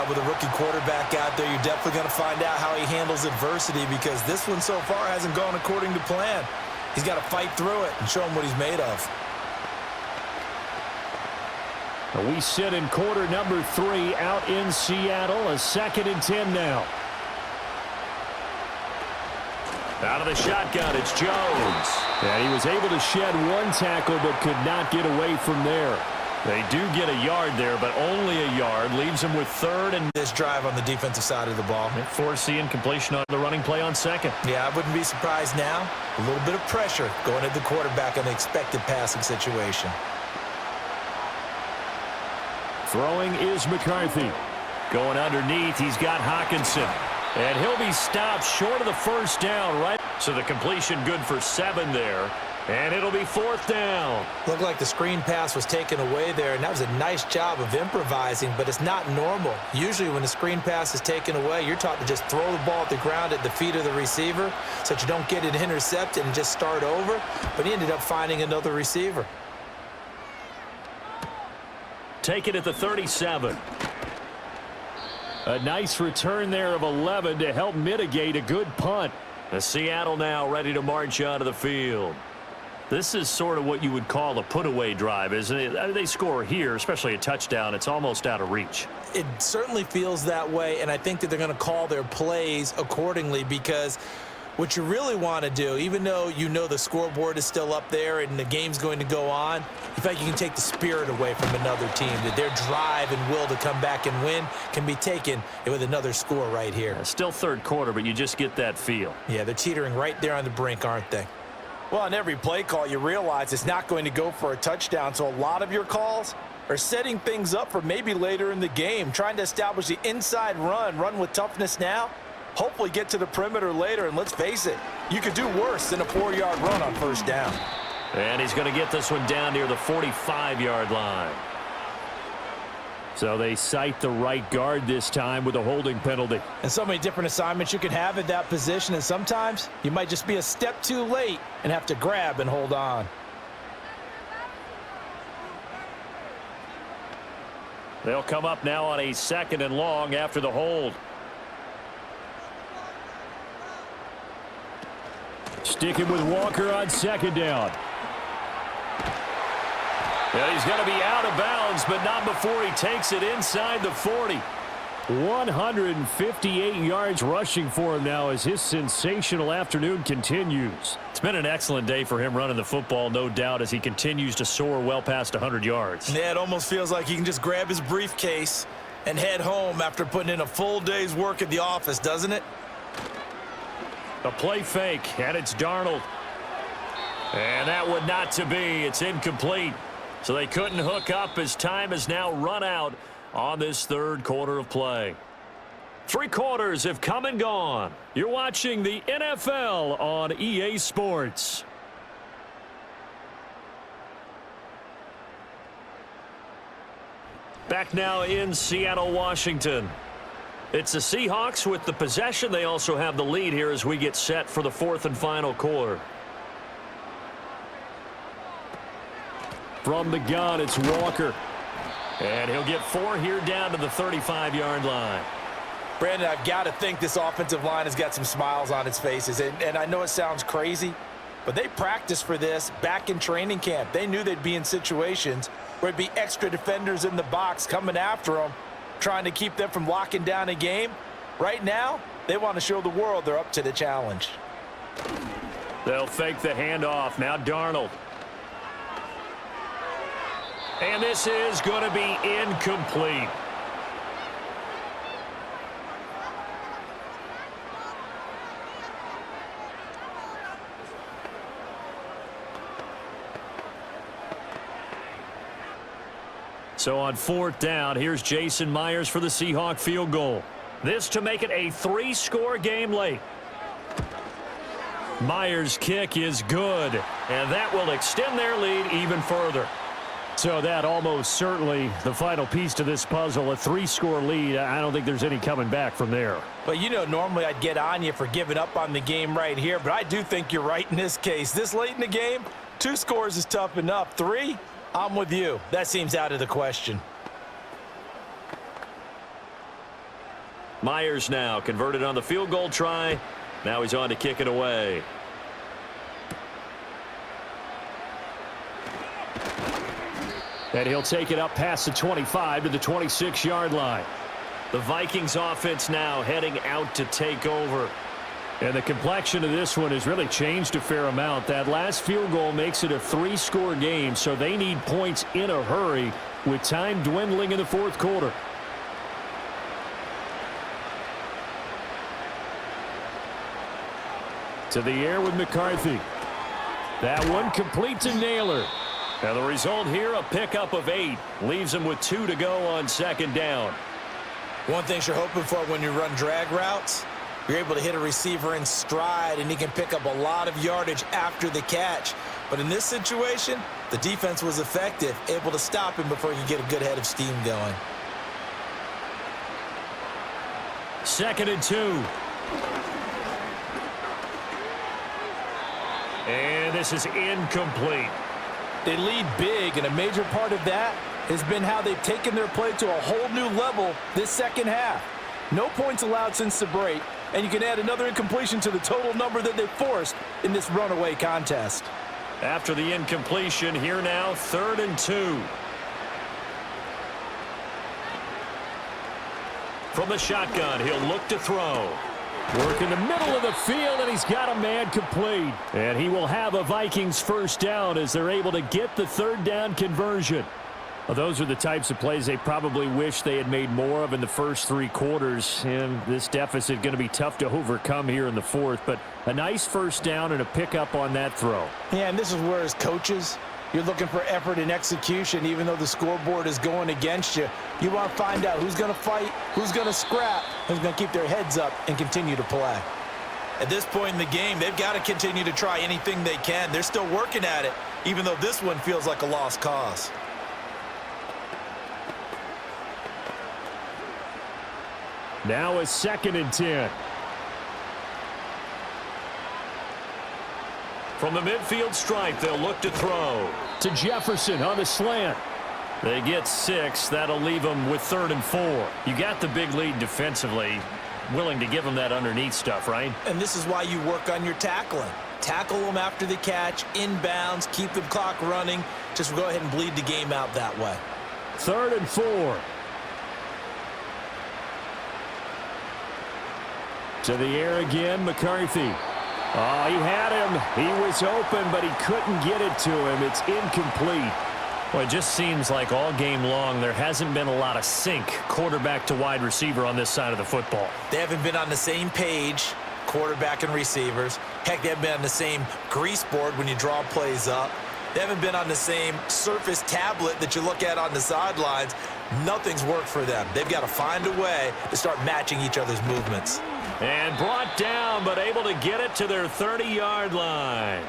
With a rookie quarterback out there, you're definitely going to find out how he handles adversity, because this one so far hasn't gone according to plan. He's got to fight through it and show him what he's made of. We sit in quarter number 3 out in Seattle. A 2nd and 10 now. Out of the shotgun, it's Jones. And he was able to shed 1 tackle but could not get away from there. They do get a yard there, but only a yard. Leaves them with 3rd and This drive on the defensive side of the ball. force the incompletion on the running play on 2nd. Yeah, I wouldn't be surprised now. A little bit of pressure going at the quarterback on the expected passing situation. Throwing is McCarthy. Going underneath, he's got Hawkinson. And he'll be stopped short of the first down, right? So the completion good for 7 there. And it'll be 4th down. Looked like the screen pass was taken away there, and that was a nice job of improvising, but it's not normal. Usually when the screen pass is taken away, you're taught to just throw the ball at the ground at the feet of the receiver so that you don't get it intercepted and just start over, but he ended up finding another receiver. Take it at the 37. A nice return there of 11 to help mitigate a good punt. The Seattle now ready to march onto the field. This is sort of what you would call a put-away drive, isn't it? They score here, especially a touchdown. It's almost out of reach. It certainly feels that way, and I think that they're going to call their plays accordingly, because what you really want to do, even though you know the scoreboard is still up there and the game's going to go on, in fact, you can take the spirit away from another team, that their drive and will to come back and win can be taken with another score right here. Still 3rd quarter, but you just get that feel. Yeah, they're teetering right there on the brink, aren't they? Well, on every play call, you realize it's not going to go for a touchdown, so a lot of your calls are setting things up for maybe later in the game, trying to establish the inside run with toughness now, hopefully get to the perimeter later, and let's face it, you could do worse than a 4-yard run on 1st down. And he's going to get this one down near the 45-yard line. So they cite the right guard this time with a holding penalty. And so many different assignments you can have at that position, and sometimes you might just be a step too late and have to grab and hold on. They'll come up now on a 2nd and long after the hold. Sticking with Walker on 2nd down. Yeah, he's going to be out of bounds, but not before he takes it inside the 40. 158 yards rushing for him now as his sensational afternoon continues. It's been an excellent day for him running the football, no doubt, as he continues to soar well past 100 yards. Yeah, it almost feels like he can just grab his briefcase and head home after putting in a full day's work at the office, doesn't it? A play fake, and it's Darnold. And that one not to be. It's incomplete. So they couldn't hook up as time has now run out on this 3rd quarter of play. 3 quarters have come and gone. You're watching the NFL on EA Sports. Back now in Seattle, Washington. It's the Seahawks with the possession. They also have the lead here as we get set for the 4th and final quarter. From the gun, it's Walker. And he'll get 4 here down to the 35-yard line. Brandon, I've got to think this offensive line has got some smiles on its faces. And I know it sounds crazy, but they practiced for this back in training camp. They knew they'd be in situations where it'd be extra defenders in the box coming after them, trying to keep them from locking down a game. Right now, they want to show the world they're up to the challenge. They'll fake the handoff. Now Darnold. And this is going to be incomplete. So on 4th down, here's Jason Myers for the Seahawk field goal. This to make it a 3-score game late. Myers' kick is good, and that will extend their lead even further. So that almost certainly the final piece to this puzzle, a 3-score lead. I don't think there's any coming back from there. But you know, normally I'd get on you for giving up on the game right here, but I do think you're right in this case. This late in the game, 2 scores is tough enough. 3, I'm with you. That seems out of the question. Myers now converted on the field goal try. Now he's on to kick it away. And he'll take it up past the 25 to the 26-yard line. The Vikings offense now heading out to take over. And the complexion of this one has really changed a fair amount. That last field goal makes it a 3-score game, so they need points in a hurry with time dwindling in the fourth quarter. To the air with McCarthy. That one complete to Naylor. And the result here, a pickup of 8. Leaves him with 2 to go on second down. One thing you're hoping for when you run drag routes, you're able to hit a receiver in stride, and he can pick up a lot of yardage after the catch. But in this situation, the defense was effective, able to stop him before he could get a good head of steam going. 2nd and 2. And this is incomplete. They lead big, and a major part of that has been how they've taken their play to a whole new level this second half. No points allowed since the break, and you can add another incompletion to the total number that they forced in this runaway contest. After the incompletion, here now, 3rd and 2. From the shotgun, he'll look to throw. Work in the middle of the field, and he's got a man complete. And he will have a Vikings first down as they're able to get the 3rd down conversion. Well, those are the types of plays they probably wish they had made more of in the first 3 quarters. And this deficit going to be tough to overcome here in the 4th. But a nice first down and a pickup on that throw. Yeah, and this is where as coaches, you're looking for effort and execution, even though the scoreboard is going against you. You want to find out who's going to fight, who's going to scrap, who's going to keep their heads up and continue to play. At this point in the game, they've got to continue to try anything they can. They're still working at it, even though this one feels like a lost cause. Now a 2nd and 10. From the midfield stripe, they'll look to throw. To Jefferson on the slant. They get 6. That'll leave them with 3rd and 4. You got the big lead defensively. Willing to give them that underneath stuff, right? And this is why you work on your tackling. Tackle them after the catch, inbounds, keep the clock running. Just go ahead and bleed the game out that way. 3rd and 4. To the air again, McCarthy. Oh, he had him. He was open, but he couldn't get it to him. It's incomplete. Well, it just seems like all game long there hasn't been a lot of sync quarterback to wide receiver on this side of the football. They haven't been on the same page, quarterback and receivers. Heck, they haven't been on the same grease board when you draw plays up. They haven't been on the same surface tablet that you look at on the sidelines. Nothing's worked for them. They've got to find a way to start matching each other's movements. And brought down, but able to get it to their 30-yard line.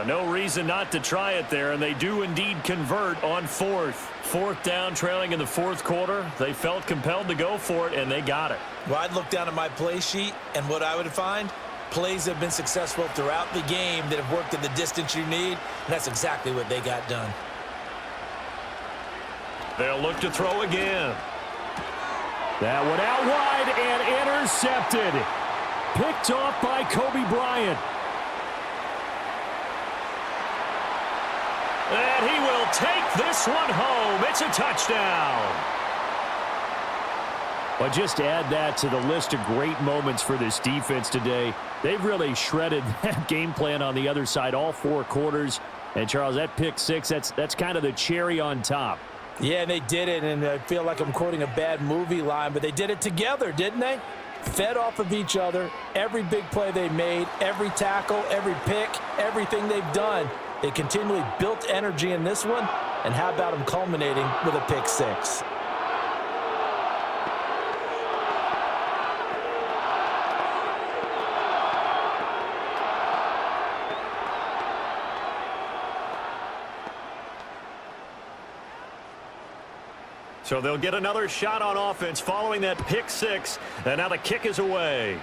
No reason not to try it there, and they do indeed convert on 4th. 4th down, trailing in the 4th quarter. They felt compelled to go for it, and they got it. Well, I'd look down at my play sheet, and what I would find, plays have been successful throughout the game that have worked at the distance you need, and that's exactly what they got done. They'll look to throw again. That one out wide and intercepted. Picked off by Kobe Bryant. And he will take this one home. It's a touchdown. But just add that to the list of great moments for this defense today. They've really shredded that game plan on the other side all 4 quarters. And, Charles, that pick 6, that's kind of the cherry on top. Yeah, they did it, and I feel like I'm quoting a bad movie line, but they did it together, didn't they? Fed off of each other, every big play they made, every tackle, every pick, everything they've done. They continually built energy in this one, and how about them culminating with a pick 6? So they'll get another shot on offense following that pick 6, and now the kick is away.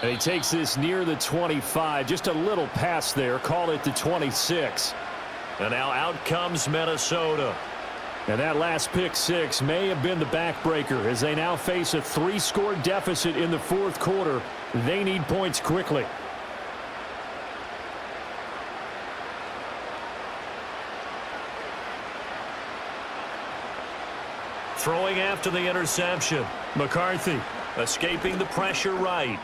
And he takes this near the 25. Just a little pass there. Call it the 26. And now out comes Minnesota. And that last pick six may have been the backbreaker as they now face a 3-score deficit in the fourth quarter. They need points quickly. Throwing after the interception. McCarthy escaping the pressure right.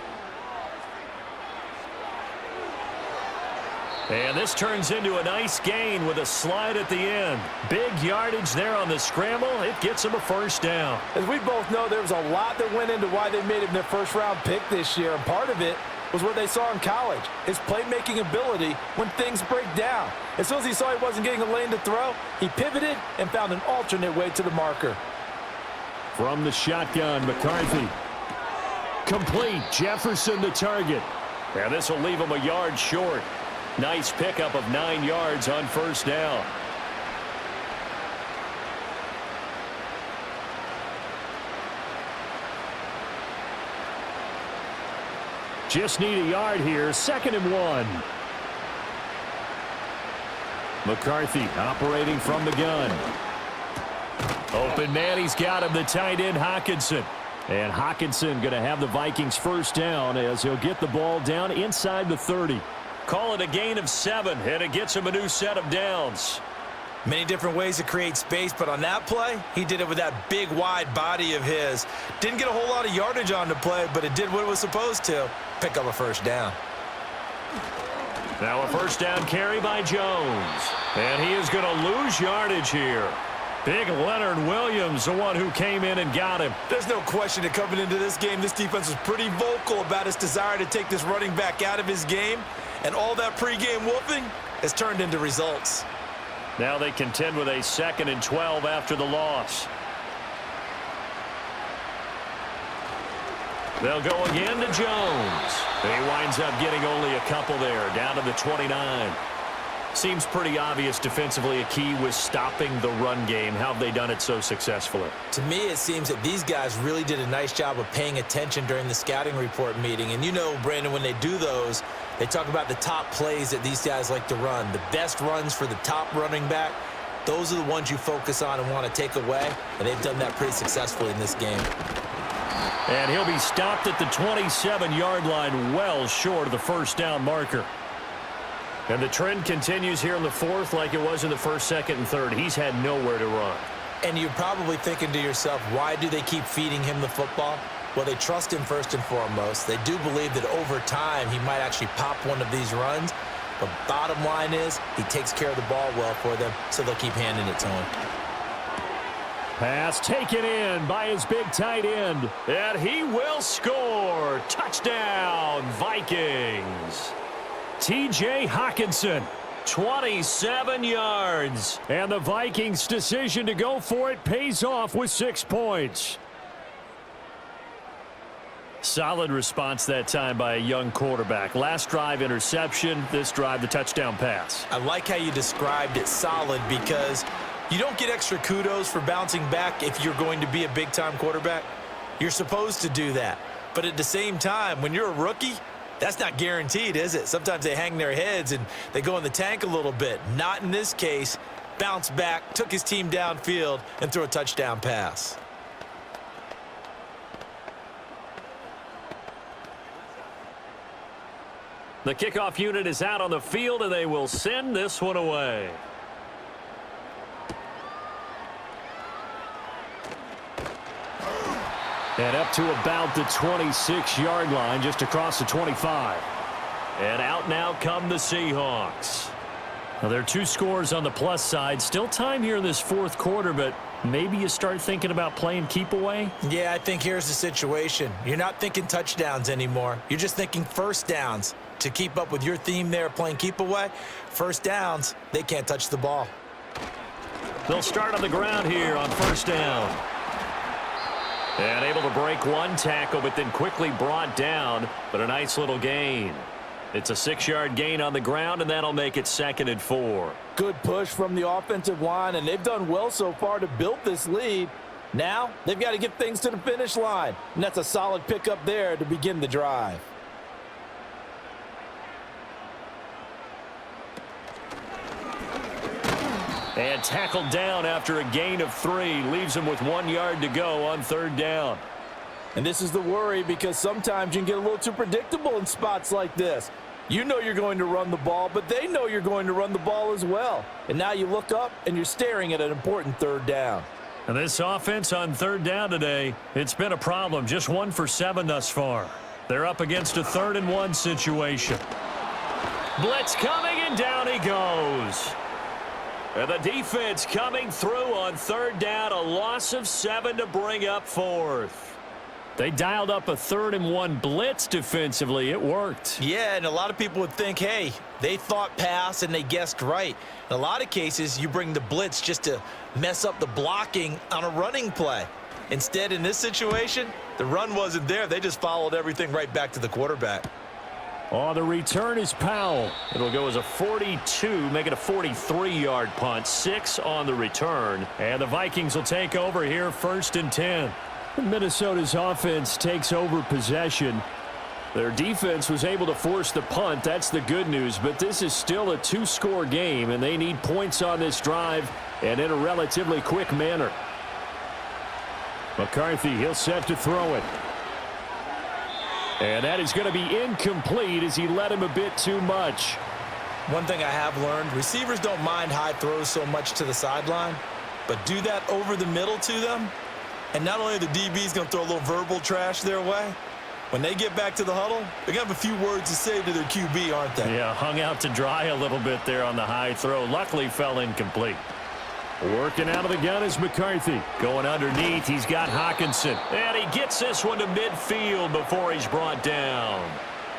And this turns into a nice gain with a slide at the end. Big yardage there on the scramble. It gets them a first down. As we both know, there was a lot that went into why they made him their first-round pick this year. And part of it was what they saw in college, his playmaking ability when things break down. As soon as he saw he wasn't getting a lane to throw, he pivoted and found an alternate way to the marker. From the shotgun, McCarthy. Complete. Jefferson the target. And this will leave him a yard short. Nice pickup of 9 yards on first down. Just need a yard here. 2nd and 1. McCarthy operating from the gun. Open man, he's got him, the tight end, Hockenson. And Hockenson going to have the Vikings first down as he'll get the ball down inside the 30. Call it a gain of 7, and it gets him a new set of downs. Many different ways to create space, but on that play, he did it with that big, wide body of his. Didn't get a whole lot of yardage on the play, but it did what it was supposed to. Pick up a first down. Now a first down carry by Jones. And he is going to lose yardage here. Big Leonard Williams, the one who came in and got him. There's no question that coming into this game, this defense was pretty vocal about its desire to take this running back out of his game. And all that pregame whooping has turned into results. Now they contend with a 2nd and 12 after the loss. They'll go again to Jones. He winds up getting only a couple there, down to the 29. Seems pretty obvious defensively a key was stopping the run game. How have they done it so successfully? To me, it seems that these guys really did a nice job of paying attention during the scouting report meeting. And you know, Brandon, when they do those, they talk about the top plays that these guys like to run. The best runs for the top running back, those are the ones you focus on and want to take away. And they've done that pretty successfully in this game. And he'll be stopped at the 27-yard line, well short of the first down marker. And the trend continues here in the fourth like it was in the first, 2nd, and 3rd. He's had nowhere to run. And you're probably thinking to yourself, why do they keep feeding him the football? Well, they trust him first and foremost. They do believe that over time he might actually pop one of these runs. But bottom line is he takes care of the ball well for them, so they'll keep handing it to him. Pass taken in by his big tight end. And he will score. Touchdown, Vikings. T.J. Hockenson. 27 yards. And the Vikings' decision to go for it pays off with 6 points. Solid response that time by a young quarterback. Last drive, interception. This drive, the touchdown pass. I like how you described it solid because you don't get extra kudos for bouncing back if you're going to be a big-time quarterback. You're supposed to do that. But at the same time, when you're a rookie, that's not guaranteed, is it? Sometimes they hang their heads and they go in the tank a little bit. Not in this case. Bounced back, took his team downfield, and threw a touchdown pass. The kickoff unit is out on the field, and they will send this one away. And up to about the 26-yard line, just across the 25. And out now come the Seahawks. Now, there are 2 scores on the plus side. Still time here in this fourth quarter, but maybe you start thinking about playing keep away? Yeah, I think here's the situation. You're not thinking touchdowns anymore. You're just thinking first downs. To keep up with your theme there, playing keep away, first downs, they can't touch the ball. They'll start on the ground here on first down. And able to break one tackle, but then quickly brought down, but a nice little gain. It's a 6-yard gain on the ground, and that'll make it 2nd and 4. Good push from the offensive line, and they've done well so far to build this lead. Now, they've got to get things to the finish line, and that's a solid pickup there to begin the drive. And tackled down after a gain of 3. Leaves him with 1 yard to go on 3rd down. And this is the worry, because sometimes you can get a little too predictable in spots like this. You know you're going to run the ball, but they know you're going to run the ball as well. And now you look up and you're staring at an important 3rd down. And this offense on 3rd down today, it's been a problem. Just 1 for 7 thus far. They're up against a 3rd and 1 situation. Blitz coming, and down he goes. And the defense coming through on 3rd down. A loss of 7 to bring up 4th. They dialed up a 3rd and 1 blitz defensively. It worked. Yeah, and a lot of people would think, hey, they thought pass and they guessed right. In a lot of cases, you bring the blitz just to mess up the blocking on a running play. Instead, in this situation, the run wasn't there. They just followed everything right back to the quarterback. On the return is Powell. It'll go as a 42, make it a 43-yard punt. 6 on the return. And the Vikings will take over here, 1st and 10. Minnesota's offense takes over possession. Their defense was able to force the punt. That's the good news. But this is still a 2-score game, and they need points on this drive and in a relatively quick manner. McCarthy, he'll set to throw it. And that is going to be incomplete as he led him a bit too much. One thing I have learned, receivers don't mind high throws so much to the sideline, but do that over the middle to them, and not only are the DBs going to throw a little verbal trash their way, when they get back to the huddle, they're going to have a few words to say to their QB, aren't they? Yeah, hung out to dry a little bit there on the high throw. Luckily fell incomplete. Working out of the gun is McCarthy. Going underneath, he's got Hawkinson. And he gets this one to midfield before he's brought down.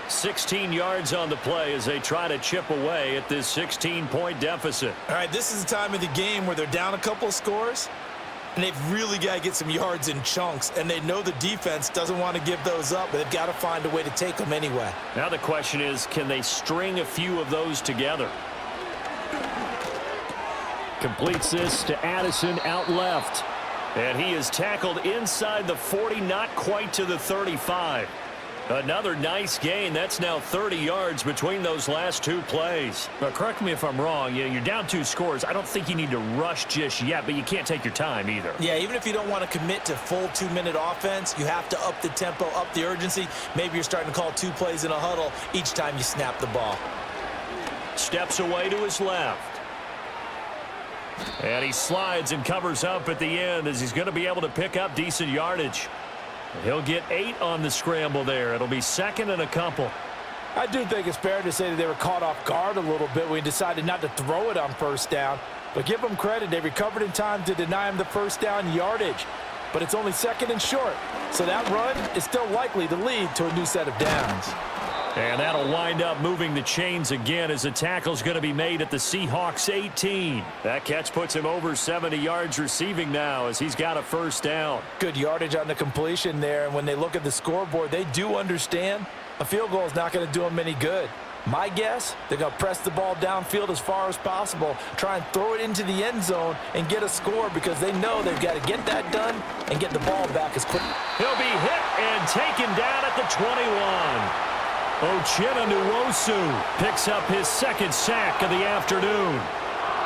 16 yards on the play as they try to chip away at this 16-point deficit. All right, this is the time of the game where they're down a couple of scores, and they've really got to get some yards in chunks, and they know the defense doesn't want to give those up, but they've got to find a way to take them anyway. Now the question is, can they string a few of those together? Completes this to Addison out left. And he is tackled inside the 40, not quite to the 35. Another nice gain. That's now 30 yards between those last 2 plays. But correct me if I'm wrong. You're down 2 scores. I don't think you need to rush just yet, but you can't take your time either. Yeah, even if you don't want to commit to full 2-minute offense, you have to up the tempo, up the urgency. Maybe you're starting to call 2 plays in a huddle each time you snap the ball. Steps away to his left. And he slides and covers up at the end as he's going to be able to pick up decent yardage. He'll get 8 on the scramble there. It'll be 2nd and a couple. I do think it's fair to say that they were caught off guard a little bit when he decided not to throw it on 1st down. But give them credit. They recovered in time to deny him the 1st down yardage. But it's only 2nd and short. So that run is still likely to lead to a new set of downs. And that'll wind up moving the chains again as the tackle's going to be made at the Seahawks 18. That catch puts him over 70 yards receiving now as he's got a 1st down. Good yardage on the completion there, and when they look at the scoreboard, they do understand a field goal is not going to do them any good. My guess, they're going to press the ball downfield as far as possible, try and throw it into the end zone and get a score because they know they've got to get that done and get the ball back as quick. He'll be hit and taken down at the 21. Uchenna Nwosu picks up his 2nd sack of the afternoon.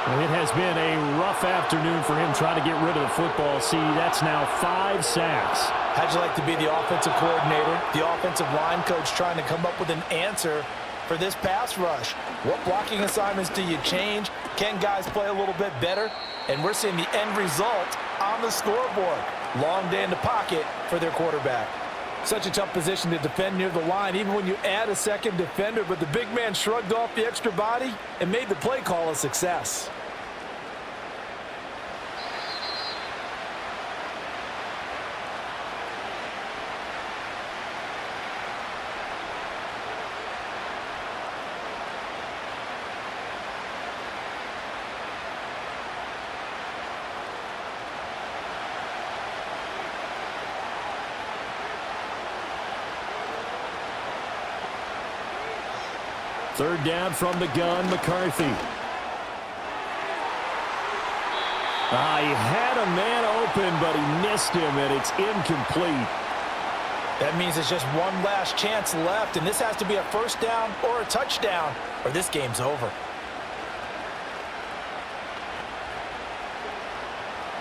And it has been a rough afternoon for him trying to get rid of the football. See, that's now 5 sacks. How'd you like to be the offensive coordinator, the offensive line coach trying to come up with an answer for this pass rush? What blocking assignments do you change? Can guys play a little bit better? And we're seeing the end result on the scoreboard. Long day in the pocket for their quarterback. Such a tough position to defend near the line, even when you add a 2nd defender, but the big man shrugged off the extra body and made the play call a success. Third down from the gun, McCarthy. He had a man open, but he missed him, and it's incomplete. That means it's just one last chance left, and this has to be a 1st down or a touchdown, or this game's over.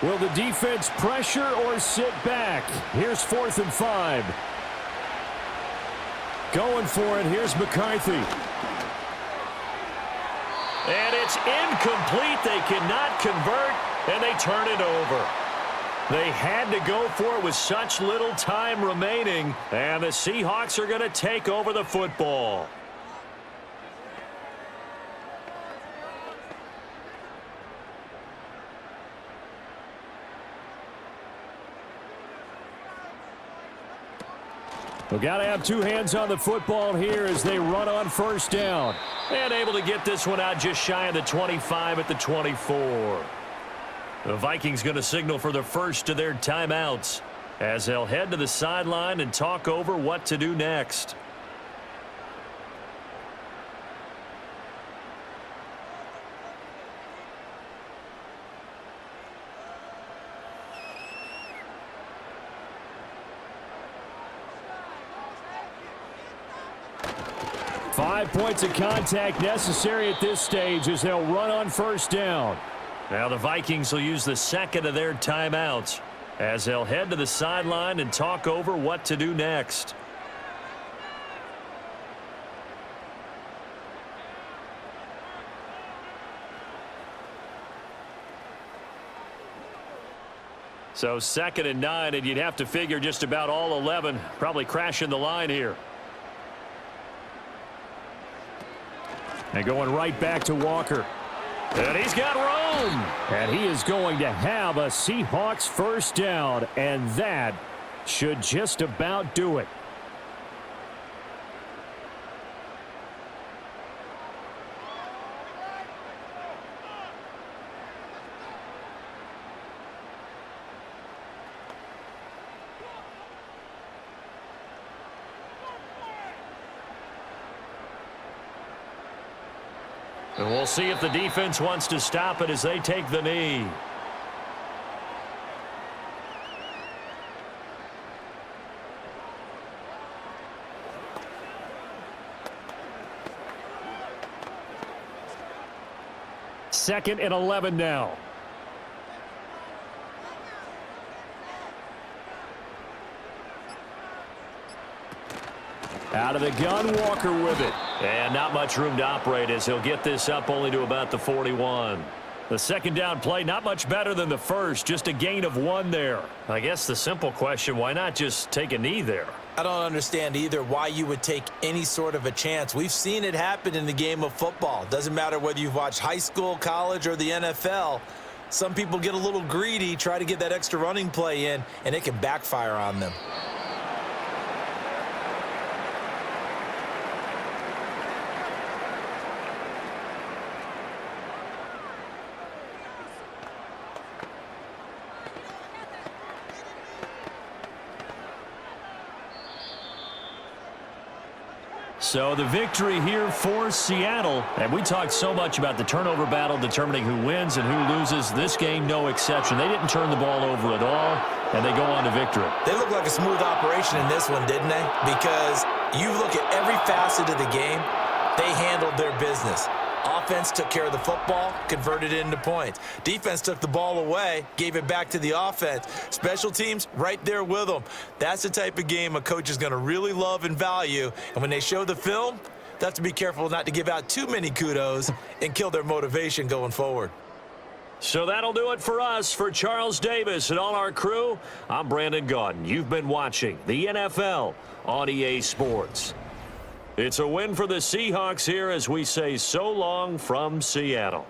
Will the defense pressure or sit back? Here's 4th and 5. Going for it. Here's McCarthy. And it's incomplete. They cannot convert, and they turn it over. They had to go for it with such little time remaining, and the Seahawks are going to take over the football. We've got to have 2 hands on the football here as they run on 1st down. And able to get this one out just shy of the 25 at the 24. The Vikings going to signal for the first of their timeouts as they'll head to the sideline and talk over what to do next. Five points of contact necessary at this stage as they'll run on 1st down. Now the Vikings will use the second of their timeouts as they'll head to the sideline and talk over what to do next. So 2nd and 9, and you'd have to figure just about all 11 probably crashing the line here. And going right back to Walker. And he's got room. And he is going to have a Seahawks 1st down, and that should just about do it. And we'll see if the defense wants to stop it as they take the knee. Second and 11 now. Out of the gun, Walker with it. And not much room to operate as he'll get this up only to about the 41. The 2nd down play, not much better than the first, just a gain of 1 there. I guess the simple question, why not just take a knee there? I don't understand either why you would take any sort of a chance. We've seen it happen in the game of football. Doesn't matter whether you've watched high school, college, or the NFL. Some people get a little greedy, try to get that extra running play in, and it can backfire on them. So the victory here for Seattle. And we talked so much about the turnover battle determining who wins and who loses. This game, no exception. They didn't turn the ball over at all, and they go on to victory. They look like a smooth operation in this one, didn't they? Because you look at every facet of the game, they handled their business. Offense took care of the football, converted it into points. Defense took the ball away, gave it back to the offense. Special teams, right there with them. That's the type of game a coach is going to really love and value. And when they show the film, they have to be careful not to give out too many kudos and kill their motivation going forward. So that'll do it for us. For Charles Davis and all our crew, I'm Brandon Gaudin. You've been watching the NFL on EA Sports. It's a win for the Seahawks here as we say so long from Seattle.